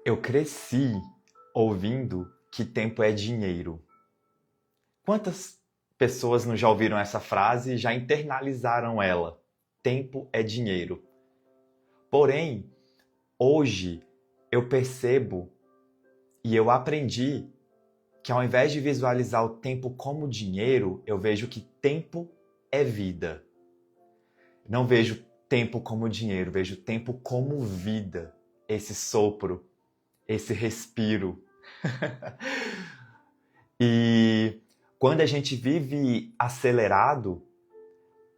Eu cresci ouvindo que tempo é dinheiro. Quantas pessoas não já ouviram essa frase e já internalizaram ela? Tempo é dinheiro. Porém, hoje eu percebo e eu aprendi que ao invés de visualizar o tempo como dinheiro, eu vejo que tempo é vida. Não vejo tempo como dinheiro, vejo tempo como vida. Esse sopro, esse respiro. E quando a gente vive acelerado,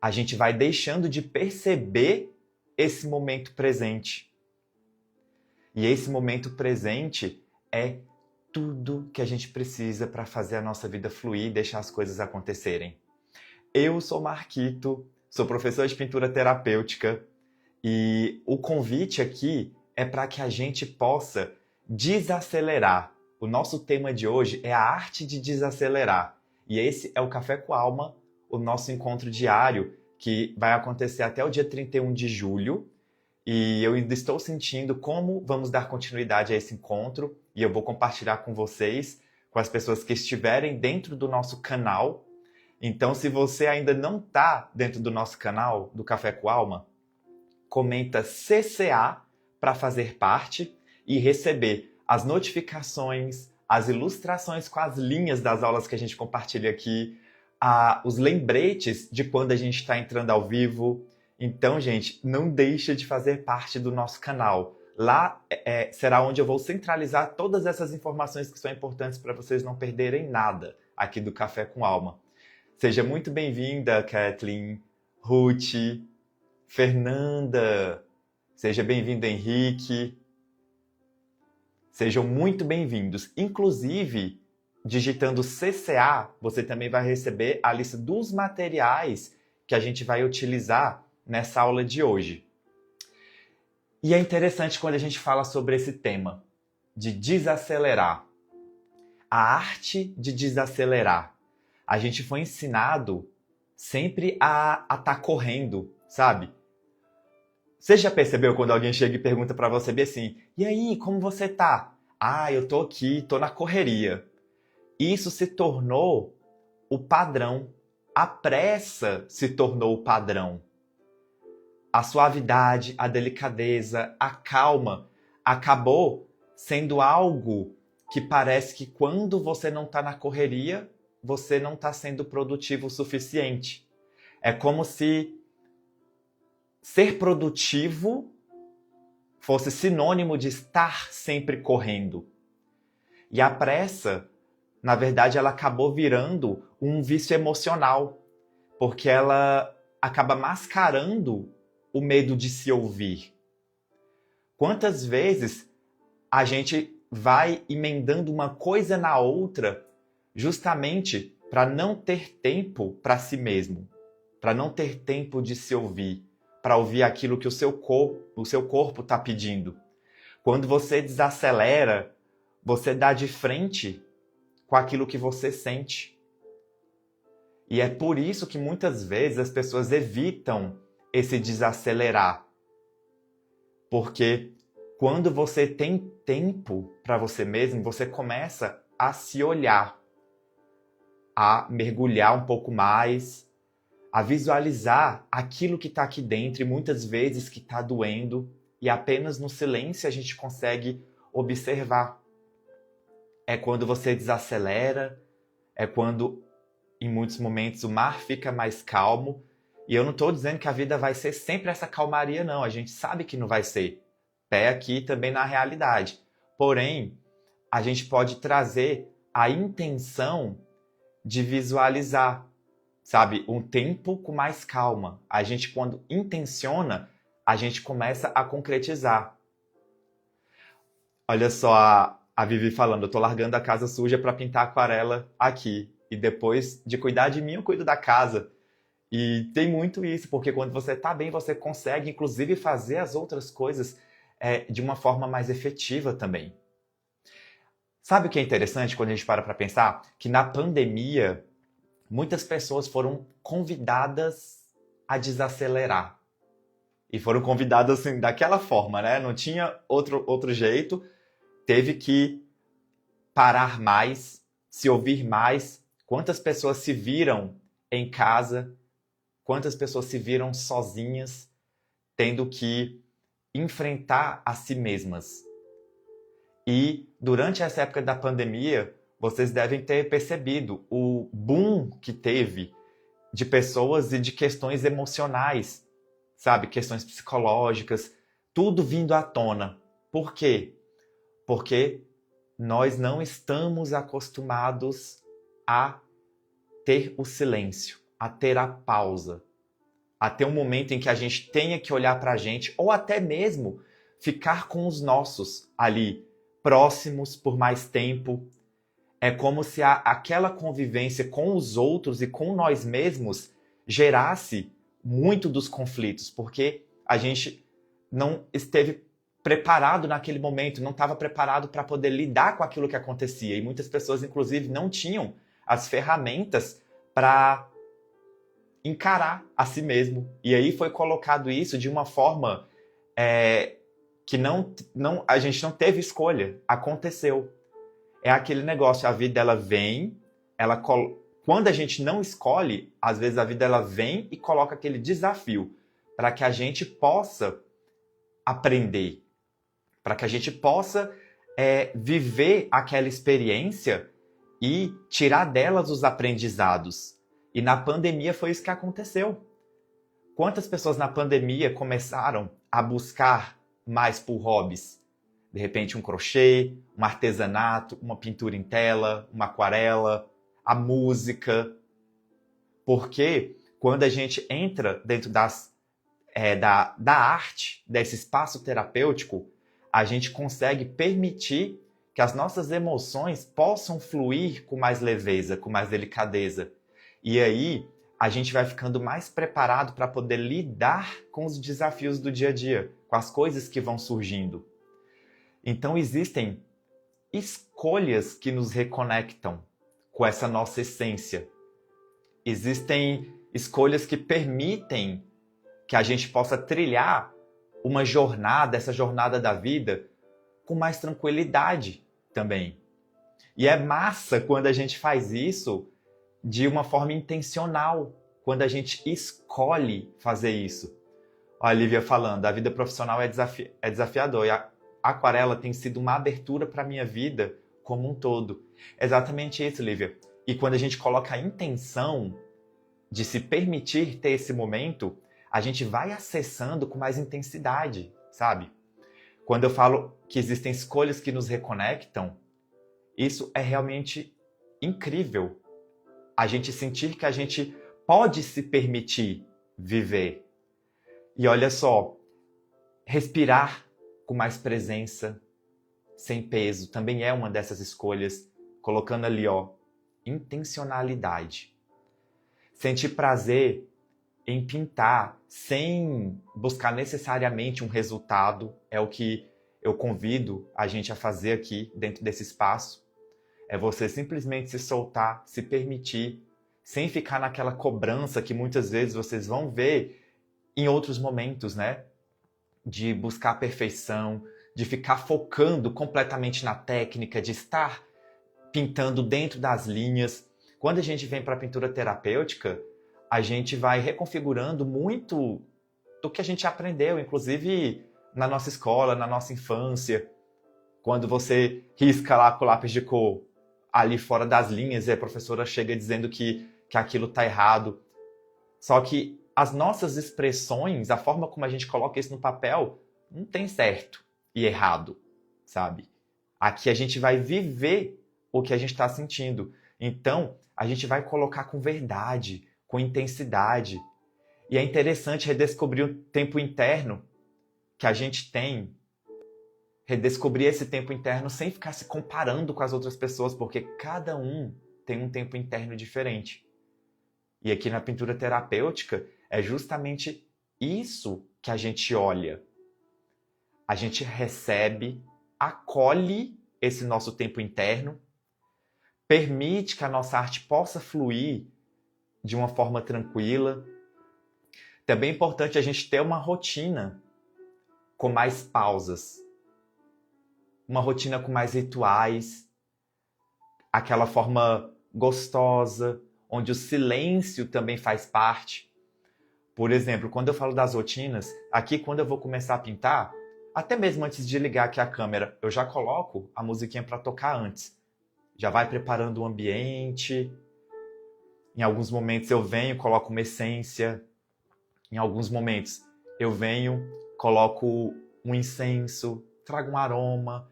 a gente vai deixando de perceber esse momento presente. E esse momento presente é tudo que a gente precisa para fazer a nossa vida fluir e deixar as coisas acontecerem. Eu sou Marquito, sou professor de pintura terapêutica e o convite aqui é para que a gente possa desacelerar. O nosso tema de hoje é a arte de desacelerar. E esse é o Café com Alma, o nosso encontro diário, que vai acontecer até o dia 31 de julho. E eu ainda estou sentindo como vamos dar continuidade a esse encontro. E eu vou compartilhar com vocês, com as pessoas que estiverem dentro do nosso canal. Então, se você ainda não está dentro do nosso canal, do Café com Alma, comenta CCA para fazer parte e receber as notificações, as ilustrações com as linhas das aulas que a gente compartilha aqui, os lembretes de quando a gente está entrando ao vivo. Então, gente, não deixa de fazer parte do nosso canal. Lá será onde eu vou centralizar todas essas informações que são importantes para vocês não perderem nada aqui do Café com Alma. Seja muito bem-vinda, Kathleen, Ruth, Fernanda. Seja bem-vindo, Henrique. Sejam muito bem-vindos. Inclusive, digitando CCA, você também vai receber a lista dos materiais que a gente vai utilizar nessa aula de hoje. E é interessante quando a gente fala sobre esse tema, de desacelerar. A arte de desacelerar. A gente foi ensinado sempre a estar correndo, sabe? Você já percebeu quando alguém chega e pergunta pra você bem assim, e aí, como você tá? Ah, eu tô aqui, tô na correria. Isso se tornou o padrão. A pressa se tornou o padrão. A suavidade, a delicadeza, a calma acabou sendo algo que parece que quando você não tá na correria, você não tá sendo produtivo o suficiente. É como se ser produtivo fosse sinônimo de estar sempre correndo. E a pressa, na verdade, ela acabou virando um vício emocional, porque ela acaba mascarando o medo de se ouvir. Quantas vezes a gente vai emendando uma coisa na outra justamente para não ter tempo para si mesmo, para não ter tempo de se ouvir, para ouvir aquilo que o seu corpo está pedindo. Quando você desacelera, você dá de frente com aquilo que você sente. E é por isso que muitas vezes as pessoas evitam esse desacelerar. Porque quando você tem tempo para você mesmo, você começa a se olhar, a mergulhar um pouco mais, a visualizar aquilo que está aqui dentro e muitas vezes que está doendo, e apenas no silêncio a gente consegue observar. É quando você desacelera, é quando em muitos momentos o mar fica mais calmo, e eu não estou dizendo que a vida vai ser sempre essa calmaria, não, a gente sabe que não vai ser. Pé aqui também na realidade. Porém, a gente pode trazer a intenção de visualizar, sabe, um tempo com mais calma. A gente, quando intenciona, a gente começa a concretizar. Olha só a Vivi falando, eu tô largando a casa suja para pintar aquarela aqui. E depois de cuidar de mim, eu cuido da casa. E tem muito isso, porque quando você tá bem, você consegue, inclusive, fazer as outras coisas de uma forma mais efetiva também. Sabe o que é interessante quando a gente para pensar? Que na pandemia, muitas pessoas foram convidadas a desacelerar. E foram convidadas assim, daquela forma, né? Não tinha outro jeito. teve que parar mais, se ouvir mais. Quantas pessoas se viram em casa, quantas pessoas se viram sozinhas, tendo que enfrentar a si mesmas. E durante essa época da pandemia, vocês devem ter percebido o boom que teve de pessoas e de questões emocionais, sabe? Questões psicológicas, tudo vindo à tona. Por quê? Porque nós não estamos acostumados a ter o silêncio, a ter a pausa, a ter um momento em que a gente tenha que olhar para a gente, ou até mesmo ficar com os nossos ali, próximos por mais tempo. É como se aquela convivência com os outros e com nós mesmos gerasse muito dos conflitos, porque a gente não esteve preparado naquele momento, não estava preparado para poder lidar com aquilo que acontecia. E muitas pessoas, inclusive, não tinham as ferramentas para encarar a si mesmo. E aí foi colocado isso de uma forma que a gente não teve escolha. Aconteceu. É aquele negócio, a vida ela vem, quando a gente não escolhe, às vezes a vida ela vem e coloca aquele desafio para que a gente possa aprender, para que a gente possa viver aquela experiência e tirar delas os aprendizados. E na pandemia foi isso que aconteceu. Quantas pessoas na pandemia começaram a buscar mais por hobbies? De repente um crochê, um artesanato, uma pintura em tela, uma aquarela, a música. Porque quando a gente entra dentro da arte, desse espaço terapêutico, a gente consegue permitir que as nossas emoções possam fluir com mais leveza, com mais delicadeza. E aí a gente vai ficando mais preparado para poder lidar com os desafios do dia a dia, com as coisas que vão surgindo. Então existem escolhas que nos reconectam com essa nossa essência. Existem escolhas que permitem que a gente possa trilhar uma jornada, essa jornada da vida, com mais tranquilidade também. E é massa quando a gente faz isso de uma forma intencional, quando a gente escolhe fazer isso. Olha a Lívia falando, a vida profissional é desafiador e a aquarela tem sido uma abertura para a minha vida como um todo. É exatamente isso, Lívia. E quando a gente coloca a intenção de se permitir ter esse momento, a gente vai acessando com mais intensidade, sabe? Quando eu falo que existem escolhas que nos reconectam, isso é realmente incrível. A gente sentir que a gente pode se permitir viver. E olha só, respirar com mais presença, sem peso, também é uma dessas escolhas, colocando ali, intencionalidade. Sentir prazer em pintar, sem buscar necessariamente um resultado, é o que eu convido a gente a fazer aqui dentro desse espaço. É você simplesmente se soltar, se permitir, sem ficar naquela cobrança que muitas vezes vocês vão ver em outros momentos, né? De buscar a perfeição, de ficar focando completamente na técnica, de estar pintando dentro das linhas. Quando a gente vem para a pintura terapêutica, a gente vai reconfigurando muito do que a gente aprendeu, inclusive na nossa escola, na nossa infância. Quando você risca lá com o lápis de cor ali fora das linhas e a professora chega dizendo que aquilo está errado. Só que as nossas expressões, a forma como a gente coloca isso no papel, não tem certo e errado, sabe? Aqui a gente vai viver o que a gente está sentindo. Então, a gente vai colocar com verdade, com intensidade. E é interessante redescobrir o tempo interno que a gente tem. Redescobrir esse tempo interno sem ficar se comparando com as outras pessoas, porque cada um tem um tempo interno diferente. E aqui na pintura terapêutica, é justamente isso que a gente olha. A gente recebe, acolhe esse nosso tempo interno, permite que a nossa arte possa fluir de uma forma tranquila. Também é importante a gente ter uma rotina com mais pausas. uma rotina com mais rituais, aquela forma gostosa, onde o silêncio também faz parte. Por exemplo, quando eu falo das rotinas, aqui quando eu vou começar a pintar, até mesmo antes de ligar aqui a câmera, eu já coloco a musiquinha para tocar antes. Já vai preparando o ambiente. Em alguns momentos eu venho, coloco uma essência. Em alguns momentos eu venho, coloco um incenso, trago um aroma.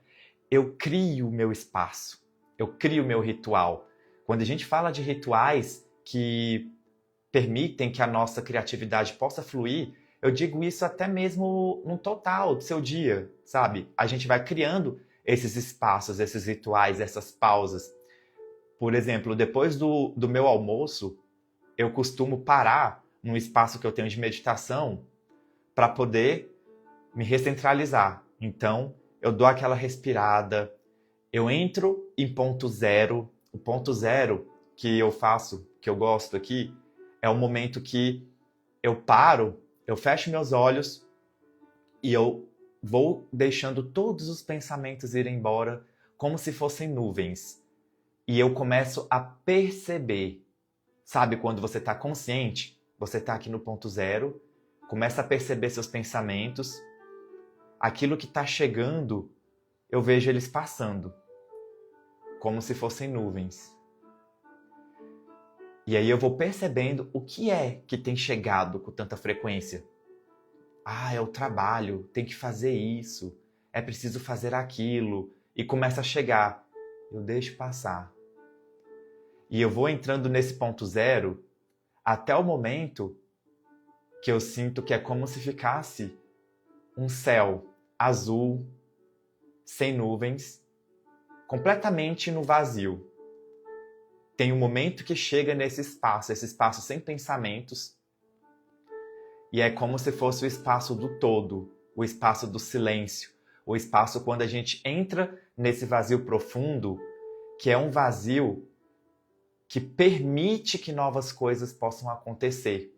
Eu crio o meu espaço. Eu crio o meu ritual. Quando a gente fala de rituais que permitem que a nossa criatividade possa fluir, eu digo isso até mesmo no total do seu dia, sabe? A gente vai criando esses espaços, esses rituais, essas pausas. Por exemplo, depois do meu almoço, eu costumo parar num espaço que eu tenho de meditação para poder me recentralizar. Então, eu dou aquela respirada, eu entro em ponto zero. O ponto zero que eu faço, que eu gosto aqui, é o momento que eu paro, eu fecho meus olhos e eu vou deixando todos os pensamentos irem embora como se fossem nuvens. E eu começo a perceber. Sabe quando você está consciente? Você está aqui no ponto zero, começa a perceber seus pensamentos. Aquilo que está chegando, eu vejo eles passando, como se fossem nuvens. E aí eu vou percebendo o que é que tem chegado com tanta frequência. Ah, é o trabalho, tem que fazer isso, é preciso fazer aquilo. E começa a chegar. Eu deixo passar. E eu vou entrando nesse ponto zero até o momento que eu sinto que é como se ficasse um céu azul, sem nuvens, completamente no vazio. Tem um momento que chega nesse espaço, esse espaço sem pensamentos, e é como se fosse o espaço do todo, o espaço do silêncio, o espaço quando a gente entra nesse vazio profundo, que é um vazio que permite que novas coisas possam acontecer.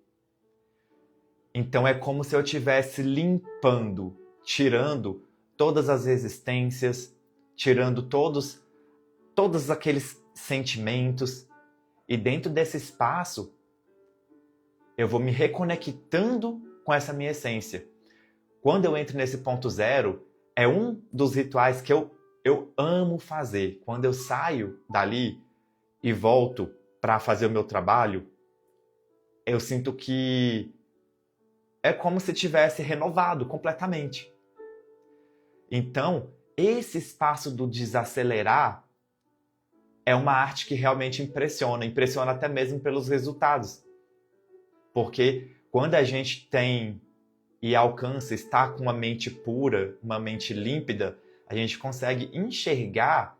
Então é como se eu estivesse limpando, tirando todas as resistências, tirando todos aqueles sentimentos. E dentro desse espaço, eu vou me reconectando com essa minha essência. Quando eu entro nesse ponto zero, é um dos rituais que eu amo fazer. Quando eu saio dali e volto para fazer o meu trabalho, eu sinto que é como se tivesse renovado completamente. Então, esse espaço do desacelerar é uma arte que realmente impressiona até mesmo pelos resultados. Porque quando a gente tem e alcança estar com uma mente pura, uma mente límpida, a gente consegue enxergar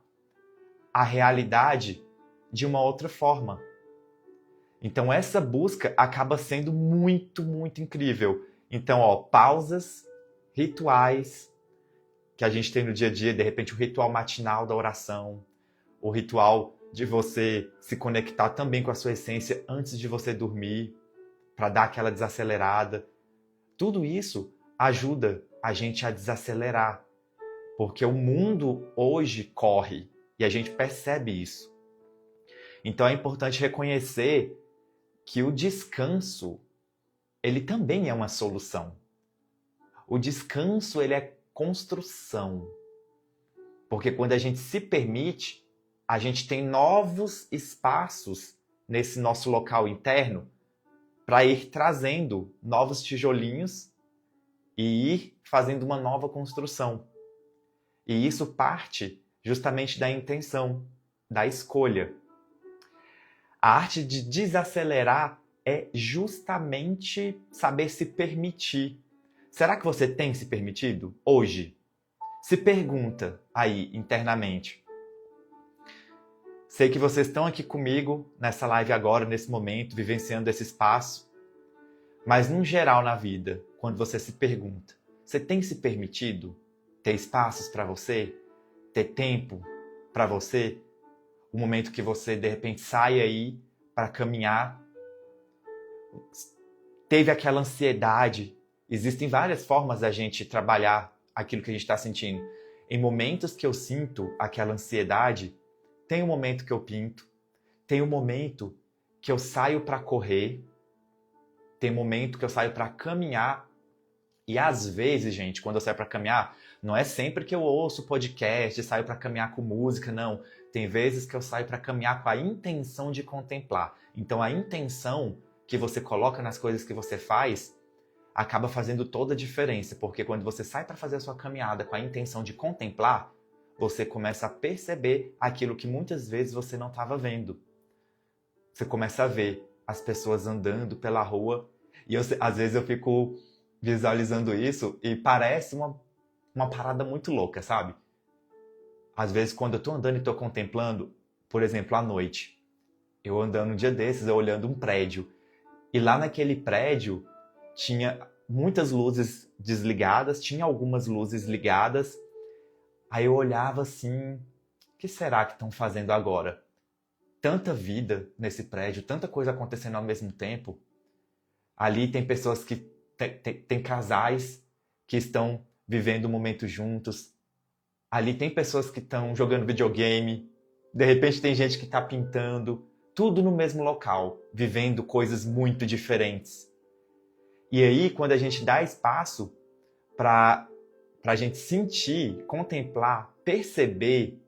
a realidade de uma outra forma. Então essa busca acaba sendo muito, muito incrível. Então, pausas, rituais que a gente tem no dia a dia, de repente o ritual matinal da oração, o ritual de você se conectar também com a sua essência antes de você dormir, para dar aquela desacelerada. Tudo isso ajuda a gente a desacelerar, porque o mundo hoje corre e a gente percebe isso. Então é importante reconhecer que o descanso, ele também é uma solução. O descanso, ele é construção. Porque quando a gente se permite, a gente tem novos espaços nesse nosso local interno para ir trazendo novos tijolinhos e ir fazendo uma nova construção. E isso parte justamente da intenção, da escolha. A arte de desacelerar é justamente saber se permitir. Será que você tem se permitido hoje? Se pergunta aí internamente. Sei que vocês estão aqui comigo nessa live agora, nesse momento, vivenciando esse espaço. Mas, no geral, na vida, quando você se pergunta, você tem se permitido ter espaços para você? Ter tempo para você? O momento que você, de repente, sai aí para caminhar. Teve aquela ansiedade. Existem várias formas da gente trabalhar aquilo que a gente está sentindo. Em momentos que eu sinto aquela ansiedade, tem um momento que eu pinto, tem um momento que eu saio para correr, tem um momento que eu saio para caminhar. E às vezes, gente, quando eu saio para caminhar, não é sempre que eu ouço podcast, saio para caminhar com música, não. Tem vezes que eu saio para caminhar com a intenção de contemplar. Então a intenção que você coloca nas coisas que você faz acaba fazendo toda a diferença, porque quando você sai para fazer a sua caminhada com a intenção de contemplar, você começa a perceber aquilo que muitas vezes você não estava vendo. Você começa a ver as pessoas andando pela rua e às vezes eu fico visualizando isso e parece uma parada muito louca, sabe? Às vezes quando eu tô andando e tô contemplando, por exemplo, à noite, eu andando um dia desses, eu olhando um prédio, e lá naquele prédio tinha muitas luzes desligadas, tinha algumas luzes ligadas, aí eu olhava assim, o que será que estão fazendo agora? Tanta vida nesse prédio, tanta coisa acontecendo ao mesmo tempo. Ali tem pessoas que tem casais que estão vivendo um momento juntos. Ali tem pessoas que estão jogando videogame. De repente tem gente que está pintando. Tudo no mesmo local, vivendo coisas muito diferentes. E aí, quando a gente dá espaço para a gente sentir, contemplar, perceber,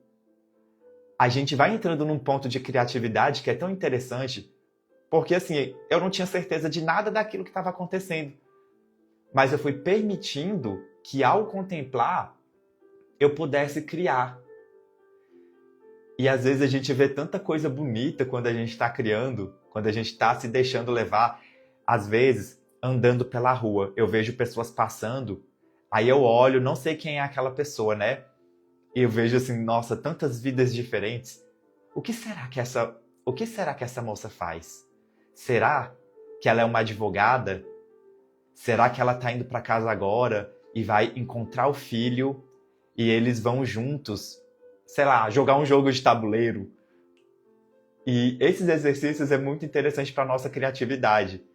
a gente vai entrando num ponto de criatividade que é tão interessante, porque assim, eu não tinha certeza de nada daquilo que estava acontecendo. Mas eu fui permitindo que ao contemplar, eu pudesse criar. E às vezes a gente vê tanta coisa bonita quando a gente está criando, quando a gente está se deixando levar. Às vezes, andando pela rua, eu vejo pessoas passando, aí eu olho, não sei quem é aquela pessoa, né? E eu vejo assim, nossa, tantas vidas diferentes. O que será que essa moça faz? Será que ela é uma advogada? Será que ela está indo para casa agora e vai encontrar o filho e eles vão juntos, sei lá, jogar um jogo de tabuleiro? E esses exercícios é muito interessante para nossa criatividade.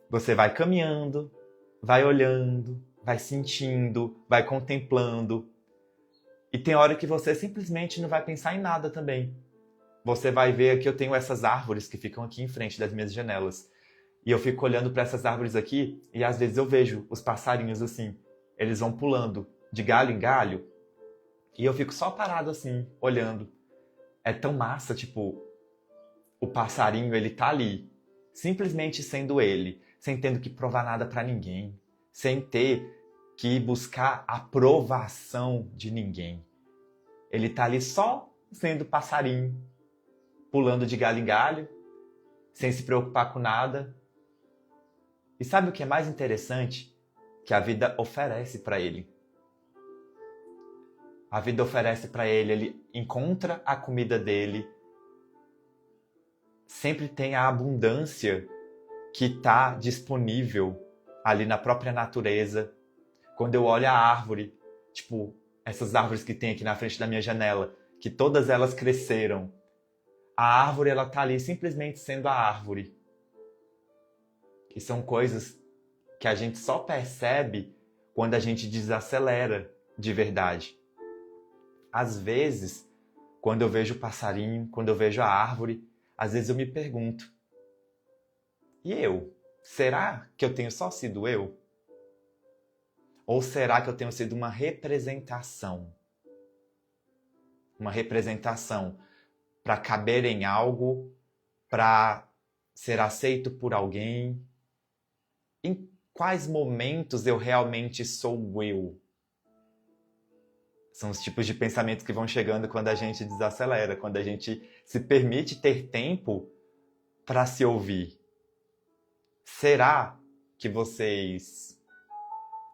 Você vai caminhando, vai olhando, vai sentindo, vai contemplando. E tem hora que você simplesmente não vai pensar em nada também. Você vai ver que eu tenho essas árvores que ficam aqui em frente das minhas janelas. E eu fico olhando para essas árvores aqui e às vezes eu vejo os passarinhos assim. Eles vão pulando de galho em galho e eu fico só parado assim, olhando. É tão massa, tipo, o passarinho ele tá ali, simplesmente sendo ele, sem tendo que provar nada para ninguém, sem ter que buscar aprovação de ninguém. Ele tá ali só sendo passarinho, pulando de galho em galho, sem se preocupar com nada. E sabe o que é mais interessante? Que a vida oferece para ele. A vida oferece para ele, ele encontra a comida dele, sempre tem a abundância que está disponível ali na própria natureza. Quando eu olho a árvore, tipo, essas árvores que tem aqui na frente da minha janela, que todas elas cresceram, a árvore ela tá ali simplesmente sendo a árvore. E são coisas que a gente só percebe quando a gente desacelera de verdade. Às vezes, quando eu vejo o passarinho, quando eu vejo a árvore, às vezes eu me pergunto, e eu? Será que eu tenho só sido eu? Ou será que eu tenho sido uma representação? Uma representação para caber em algo, para ser aceito por alguém? Em quais momentos eu realmente sou eu? São os tipos de pensamentos que vão chegando quando a gente desacelera, quando a gente se permite ter tempo para se ouvir. Será que vocês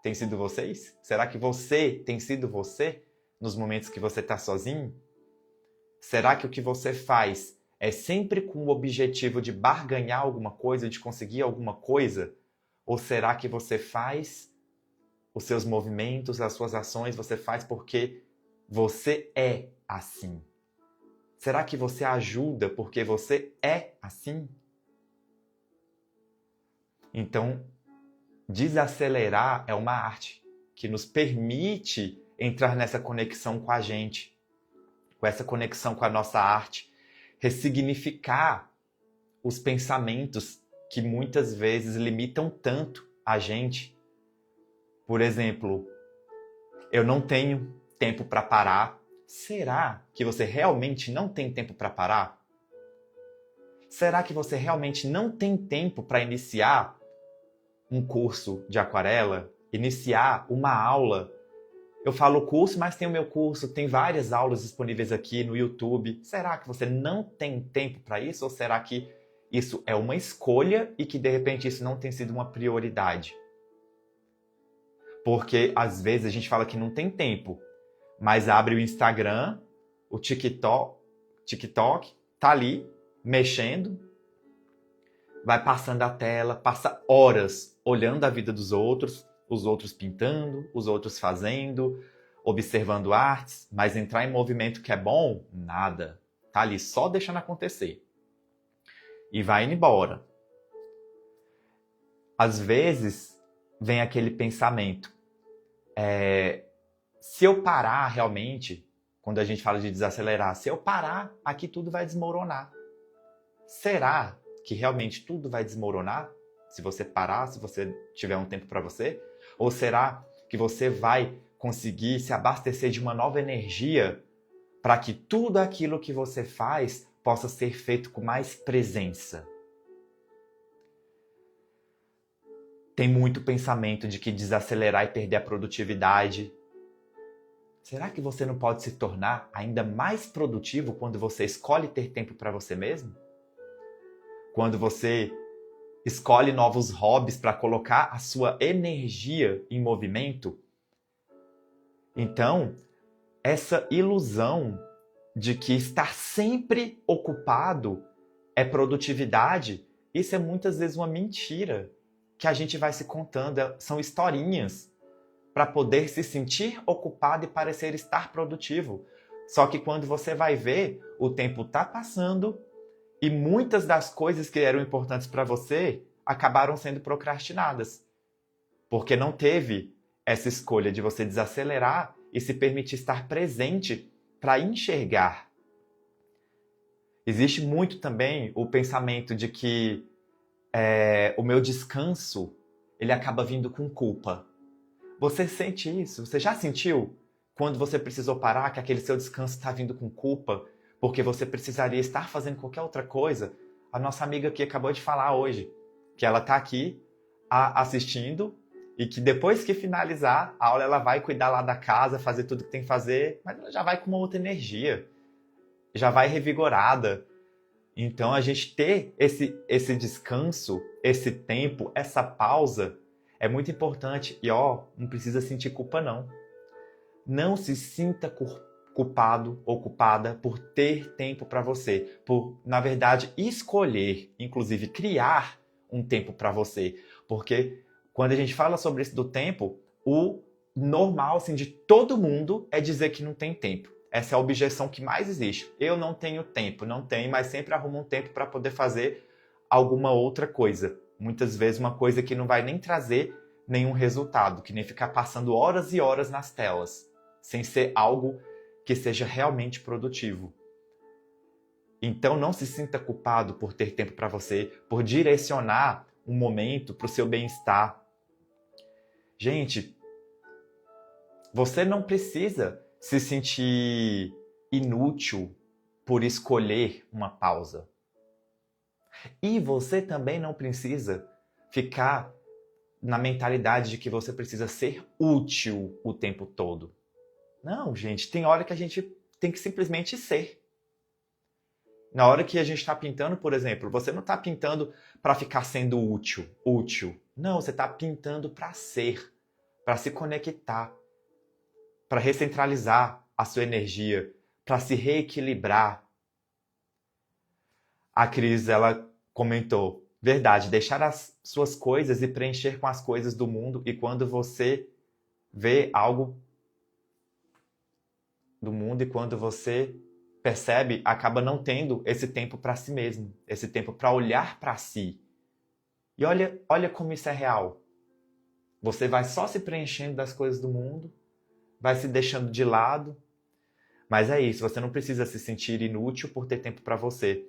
têm sido vocês? Será que você tem sido você nos momentos que você está sozinho? Será que o que você faz é sempre com o objetivo de barganhar alguma coisa, de conseguir alguma coisa? Ou será que você faz os seus movimentos, as suas ações, você faz porque você é assim? Será que você ajuda porque você é assim? Então, desacelerar é uma arte que nos permite entrar nessa conexão com a gente, com essa conexão com a nossa arte, ressignificar os pensamentos que muitas vezes limitam tanto a gente. Por exemplo, eu não tenho tempo para parar. Será que você realmente não tem tempo para parar? Será que você realmente não tem tempo para iniciar um curso de aquarela? Iniciar uma aula? Eu falo curso, mas tem o meu curso, tem várias aulas disponíveis aqui no YouTube. Será que você não tem tempo para isso? Ou será que isso é uma escolha e que de repente isso não tem sido uma prioridade? Porque às vezes a gente fala que não tem tempo, mas abre o Instagram, o TikTok, tá ali, mexendo, vai passando a tela, passa horas olhando a vida dos outros, os outros pintando, os outros fazendo, observando artes, mas entrar em movimento que é bom, nada. Tá ali só deixando acontecer. E vai indo embora. Às vezes vem aquele pensamento, se eu parar realmente, quando a gente fala de desacelerar, se eu parar, aqui tudo vai desmoronar. Será que realmente tudo vai desmoronar? Se você parar, se você tiver um tempo para você? Ou será que você vai conseguir se abastecer de uma nova energia para que tudo aquilo que você faz possa ser feito com mais presença? Tem muito pensamento de que desacelerar e perder a produtividade. Será que você não pode se tornar ainda mais produtivo quando você escolhe ter tempo para você mesmo? Quando você escolhe novos hobbies para colocar a sua energia em movimento? Então, essa ilusão de que estar sempre ocupado é produtividade, isso é muitas vezes uma mentira que a gente vai se contando, são historinhas para poder se sentir ocupado e parecer estar produtivo. Só que quando você vai ver, o tempo está passando e muitas das coisas que eram importantes para você acabaram sendo procrastinadas. Porque não teve essa escolha de você desacelerar e se permitir estar presente para enxergar. Existe muito também o pensamento de que o meu descanso ele acaba vindo com culpa. Você sente isso? Você já sentiu quando você precisou parar que aquele seu descanso está vindo com culpa porque você precisaria estar fazendo qualquer outra coisa? A nossa amiga aqui acabou de falar hoje que ela está aqui assistindo e que depois que finalizar a aula ela vai cuidar lá da casa, fazer tudo que tem que fazer, mas ela já vai com uma outra energia, já vai revigorada. Então a gente ter esse descanso, esse tempo, essa pausa é muito importante. E não precisa sentir culpa não. Não se sinta culpado ou culpada por ter tempo para você, por, na verdade, escolher, inclusive criar um tempo para você. Porque quando a gente fala sobre isso do tempo, o normal assim, de todo mundo é dizer que não tem tempo. Essa é a objeção que mais existe. Eu não tenho tempo, não tenho, mas sempre arrumo um tempo para poder fazer alguma outra coisa. Muitas vezes uma coisa que não vai nem trazer nenhum resultado, que nem ficar passando horas e horas nas telas, sem ser algo que seja realmente produtivo. Então não se sinta culpado por ter tempo para você, por direcionar um momento para o seu bem-estar. Gente, você não precisa se sentir inútil por escolher uma pausa. E você também não precisa ficar na mentalidade de que você precisa ser útil o tempo todo. Não, gente, tem hora que a gente tem que simplesmente ser. Na hora que a gente está pintando, por exemplo, você não está pintando para ficar sendo útil. Não, você está pintando para ser, para se conectar, para recentralizar a sua energia, para se reequilibrar. A Cris, ela comentou, verdade, deixar as suas coisas e preencher com as coisas do mundo, e quando você vê algo do mundo e quando você percebe, acaba não tendo esse tempo para si mesmo, esse tempo para olhar para si. E olha como isso é real. Você vai só se preenchendo das coisas do mundo, vai se deixando de lado. Mas é isso, você não precisa se sentir inútil por ter tempo para você.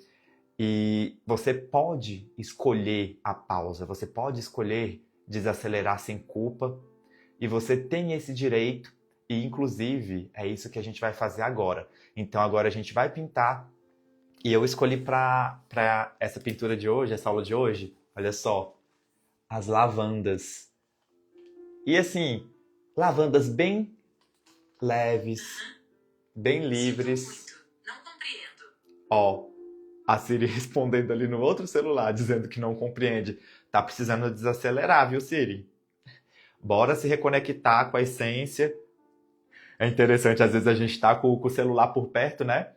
E você pode escolher a pausa, você pode escolher desacelerar sem culpa. E você tem esse direito, e inclusive é isso que a gente vai fazer agora. Então agora a gente vai pintar. E eu escolhi para essa pintura de hoje, essa aula de hoje, olha só, as lavandas. E assim, lavandas bem leves, bem livres. Sinto muito. Não compreendo. Ó, a Siri respondendo ali no outro celular, dizendo que não compreende. Tá precisando desacelerar, viu, Siri? Bora se reconectar com a essência. É interessante, às vezes a gente tá com o celular por perto, né?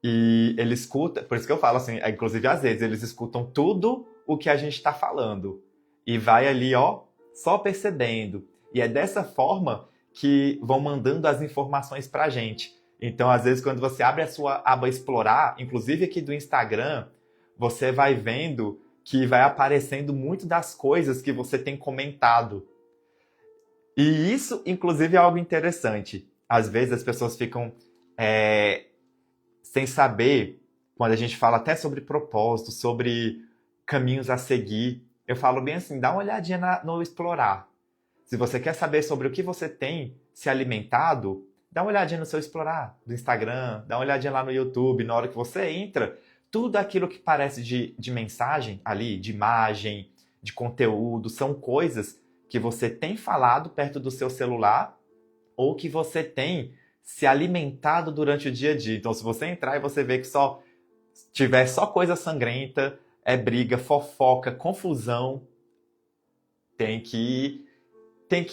E ele escuta, por isso que eu falo assim, inclusive às vezes eles escutam tudo o que a gente está falando. E vai ali, ó, só percebendo. E é dessa forma que vão mandando as informações pra gente. Então, às vezes, quando você abre a sua aba Explorar, inclusive aqui do Instagram, você vai vendo que vai aparecendo muito das coisas que você tem comentado. E isso, inclusive, é algo interessante. Às vezes as pessoas ficam sem saber, quando a gente fala até sobre propósito, sobre caminhos a seguir. Eu falo bem assim, dá uma olhadinha no Explorar. Se você quer saber sobre o que você tem se alimentado, dá uma olhadinha no seu Explorar do Instagram, dá uma olhadinha lá no YouTube. Na hora que você entra, tudo aquilo que parece de mensagem ali, de imagem, de conteúdo, são coisas que você tem falado perto do seu celular ou que você tem se alimentado durante o dia a dia. Então, se você entrar e você ver que só tiver só coisa sangrenta, é briga, fofoca, confusão, tem que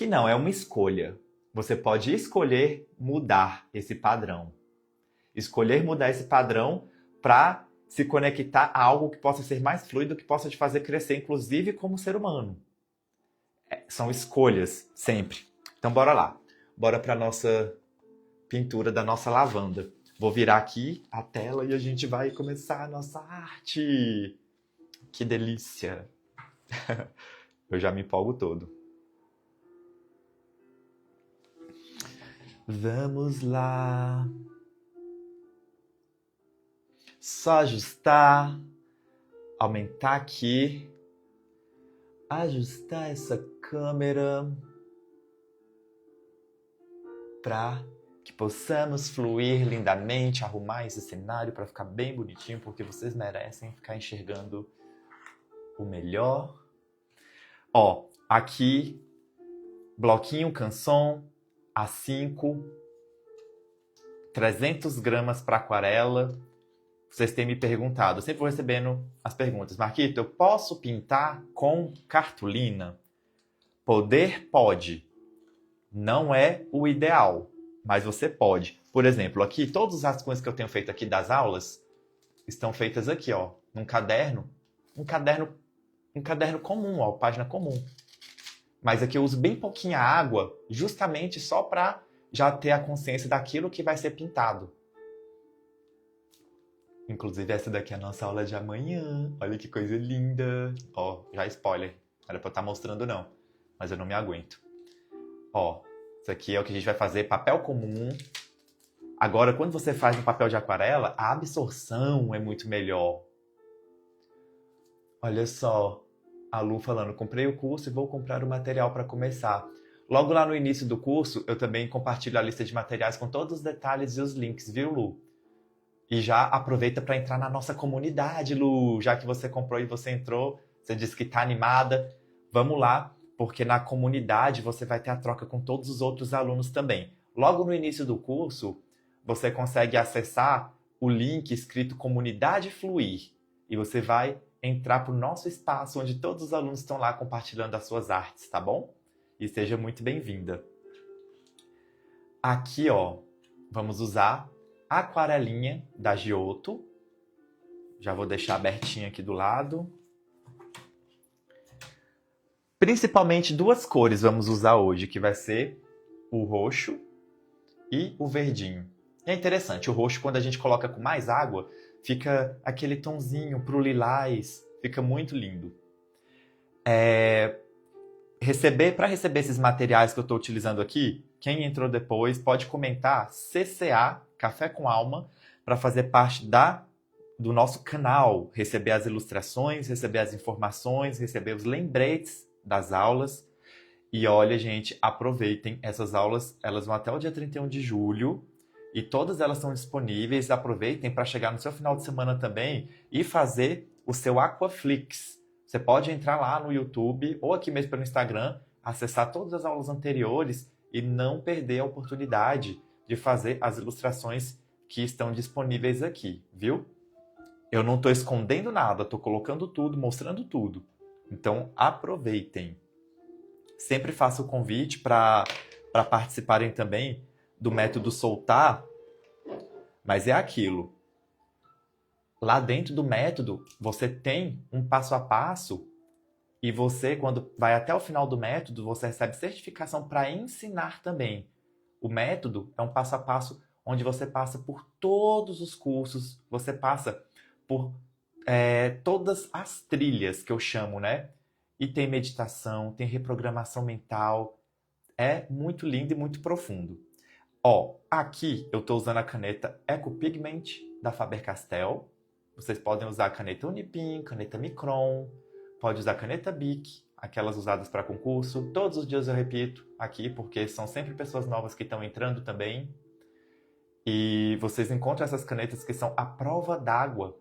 não, é uma escolha. Você pode escolher mudar esse padrão. Escolher mudar esse padrão para se conectar a algo que possa ser mais fluido, que possa te fazer crescer, inclusive como ser humano. São escolhas, sempre. Então, bora lá. Bora para nossa pintura da nossa lavanda. Vou virar aqui a tela e a gente vai começar a nossa arte. Que delícia! Eu já me empolgo todo. Vamos lá. Só ajustar. Aumentar aqui. Ajustar essa câmera. Para que possamos fluir lindamente, arrumar esse cenário para ficar bem bonitinho, porque vocês merecem ficar enxergando o melhor. Ó, aqui, bloquinho Canson, A5, 300 gramas para aquarela. Vocês têm me perguntado, eu sempre vou recebendo as perguntas. Marquito, eu posso pintar com cartolina? Poder pode. Não é o ideal, mas você pode. Por exemplo, aqui, todos os rascunhos que eu tenho feito aqui das aulas estão feitas aqui, ó, num caderno. Um caderno comum, ó, página comum. Mas aqui eu uso bem pouquinha água, justamente só para já ter a consciência daquilo que vai ser pintado. Inclusive, essa daqui é a nossa aula de amanhã. Olha que coisa linda. Ó, já spoiler. Não era pra eu estar mostrando, não. Mas eu não me aguento. Ó, isso aqui é o que a gente vai fazer, papel comum. Agora, quando você faz um papel de aquarela, a absorção é muito melhor. Olha só, a Lu falando, comprei o curso e vou comprar o material para começar. Logo lá no início do curso, eu também compartilho a lista de materiais com todos os detalhes e os links, viu, Lu? E já aproveita para entrar na nossa comunidade, Lu. Já que você comprou e você entrou, você disse que está animada. Vamos lá, porque na comunidade você vai ter a troca com todos os outros alunos também. Logo no início do curso, você consegue acessar o link escrito Comunidade Fluir. E você vai entrar para o nosso espaço, onde todos os alunos estão lá compartilhando as suas artes, tá bom? E seja muito bem-vinda. Aqui, ó, vamos usar a aquarelinha da Giotto. Já vou deixar abertinha aqui do lado. Principalmente duas cores vamos usar hoje, que vai ser o roxo e o verdinho. E é interessante, o roxo, quando a gente coloca com mais água, fica aquele tonzinho pro lilás, fica muito lindo. Para receber esses materiais que eu estou utilizando aqui, quem entrou depois, pode comentar CCA, Café com Alma, para fazer parte do nosso canal, receber as ilustrações, receber as informações, receber os lembretes das aulas. E olha, gente, aproveitem essas aulas, elas vão até o dia 31 de julho e todas elas estão disponíveis. Aproveitem para chegar no seu final de semana também e fazer o seu Aquaflix. Você pode entrar lá no YouTube ou aqui mesmo pelo Instagram, acessar todas as aulas anteriores e não perder a oportunidade de fazer as ilustrações que estão disponíveis aqui, viu? Eu não estou escondendo nada, estou colocando tudo, mostrando tudo. Então, aproveitem. Sempre faço o convite para participarem também do método Soltar, mas é aquilo. Lá dentro do método, você tem um passo a passo e você, quando vai até o final do método, você recebe certificação para ensinar também. O método é um passo a passo onde você passa por todos os cursos, você passa por todas as trilhas que eu chamo, né? E tem meditação, tem reprogramação mental. É muito lindo e muito profundo. Ó, aqui eu estou usando a caneta Eco Pigment da Faber-Castell. Vocês podem usar a caneta Unipin, caneta Micron, pode usar a caneta Bic, aquelas usadas para concurso. Todos os dias eu repito aqui, porque são sempre pessoas novas que estão entrando também. E vocês encontram essas canetas que são à prova d'água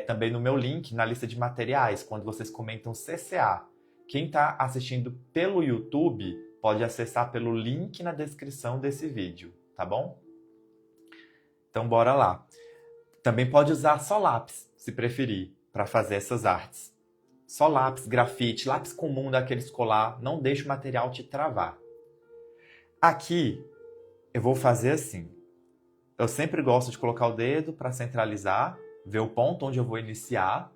também no meu link, na lista de materiais, quando vocês comentam CCA. Quem está assistindo pelo YouTube pode acessar pelo link na descrição desse vídeo, tá bom? Então, bora lá. Também pode usar só lápis, se preferir, para fazer essas artes. Só lápis, grafite, lápis comum daquele escolar, não deixe o material te travar. Aqui, eu vou fazer assim. Eu sempre gosto de colocar o dedo para centralizar, ver o ponto onde eu vou iniciar.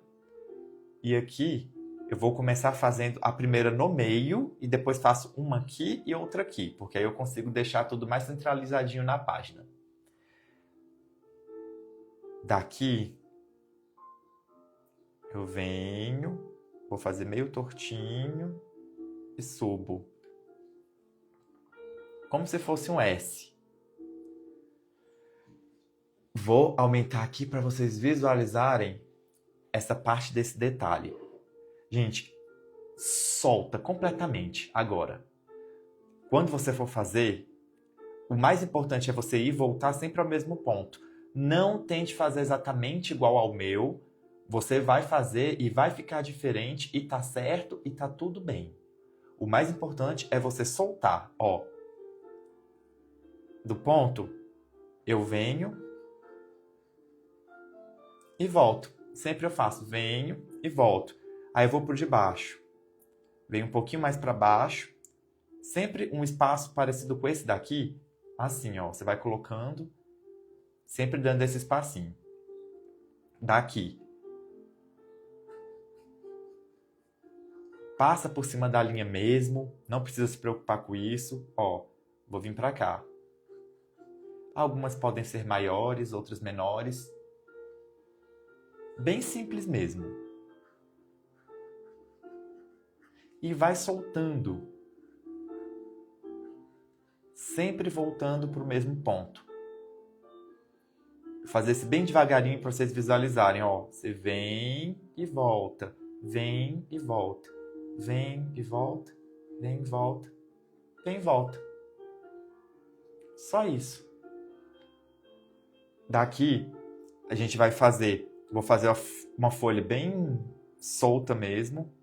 E aqui, eu vou começar fazendo a primeira no meio e depois faço uma aqui e outra aqui, porque aí eu consigo deixar tudo mais centralizadinho na página. Daqui, eu venho, vou fazer meio tortinho e subo. Como se fosse um S. Vou aumentar aqui para vocês visualizarem essa parte desse detalhe. Gente, solta completamente agora. Quando você for fazer, o mais importante é você ir e voltar sempre ao mesmo ponto. Não tente fazer exatamente igual ao meu. Você vai fazer e vai ficar diferente e tá certo e tá tudo bem. O mais importante é você soltar, ó. Do ponto, eu venho e volto. Sempre eu faço, venho e volto. Aí eu vou por debaixo. Venho um pouquinho mais para baixo. Sempre um espaço parecido com esse daqui. Assim, ó. Você vai colocando, sempre dando esse espacinho. Daqui. Passa por cima da linha mesmo. Não precisa se preocupar com isso. Ó, vou vir para cá. Algumas podem ser maiores, outras menores. Bem simples mesmo. E vai soltando. Sempre voltando para o mesmo ponto. Vou fazer isso bem devagarinho para vocês visualizarem. Ó, você vem e volta. Vem e volta. Vem e volta. Vem e volta. Vem e volta. Só isso. Daqui, a gente vai fazer... Vou fazer uma folha bem solta mesmo,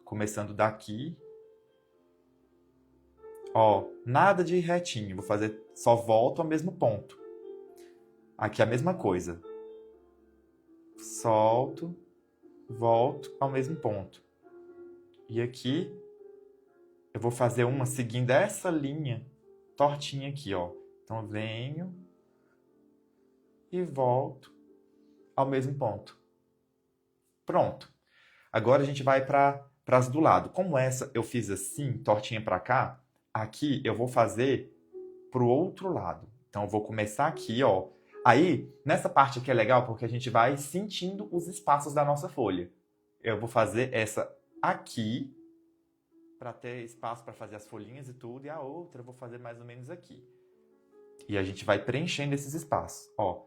começando daqui. Ó, nada de retinho, vou fazer, só volto ao mesmo ponto. Aqui a mesma coisa. Solto, volto ao mesmo ponto. E aqui, eu vou fazer uma seguindo essa linha tortinha aqui, ó. Então, eu venho e volto ao mesmo ponto. Pronto. Agora a gente vai para as do lado. Como essa eu fiz assim, tortinha para cá, aqui eu vou fazer pro outro lado. Então eu vou começar aqui, ó. Aí, nessa parte aqui é legal porque a gente vai sentindo os espaços da nossa folha. Eu vou fazer essa aqui para ter espaço para fazer as folhinhas e tudo, e a outra eu vou fazer mais ou menos aqui. E a gente vai preenchendo esses espaços, ó.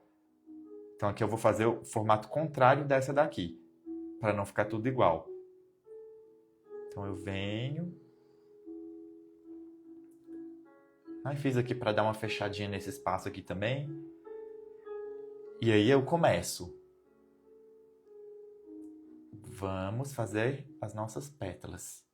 Então aqui eu vou fazer o formato contrário dessa daqui, para não ficar tudo igual. Então eu venho. Aí fiz aqui para dar uma fechadinha nesse espaço aqui também. E aí eu começo. Vamos fazer as nossas pétalas.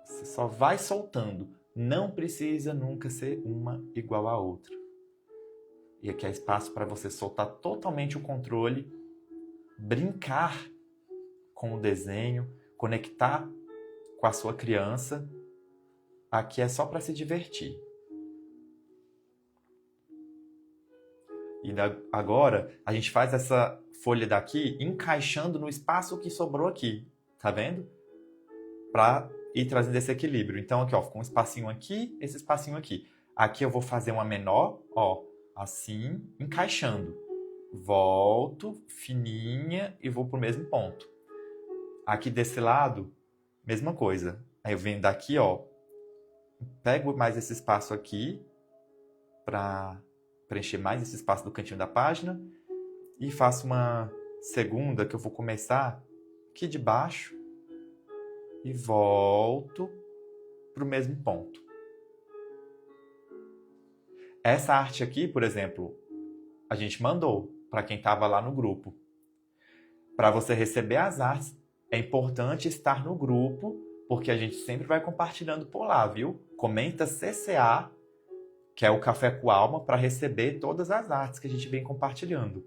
Você só vai soltando. Não precisa nunca ser uma igual à outra. E aqui é espaço para você soltar totalmente o controle, brincar com o desenho, conectar com a sua criança. Aqui é só para se divertir. E agora a gente faz essa folha daqui encaixando no espaço que sobrou aqui. Tá vendo? Para ir trazendo esse equilíbrio. Então aqui, ó, ficou um espacinho aqui, esse espacinho aqui. Aqui eu vou fazer uma menor, ó, assim, encaixando. Volto, fininha e vou pro mesmo ponto. Aqui desse lado, mesma coisa. Aí eu venho daqui, ó, pego mais esse espaço aqui para preencher mais esse espaço do cantinho da página e faço uma segunda que eu vou começar aqui de baixo e volto para o mesmo ponto. Essa arte aqui, por exemplo, a gente mandou para quem estava lá no grupo. Para você receber as artes, é importante estar no grupo, porque a gente sempre vai compartilhando por lá, viu? Comenta CCA, que é o Café com Alma, para receber todas as artes que a gente vem compartilhando.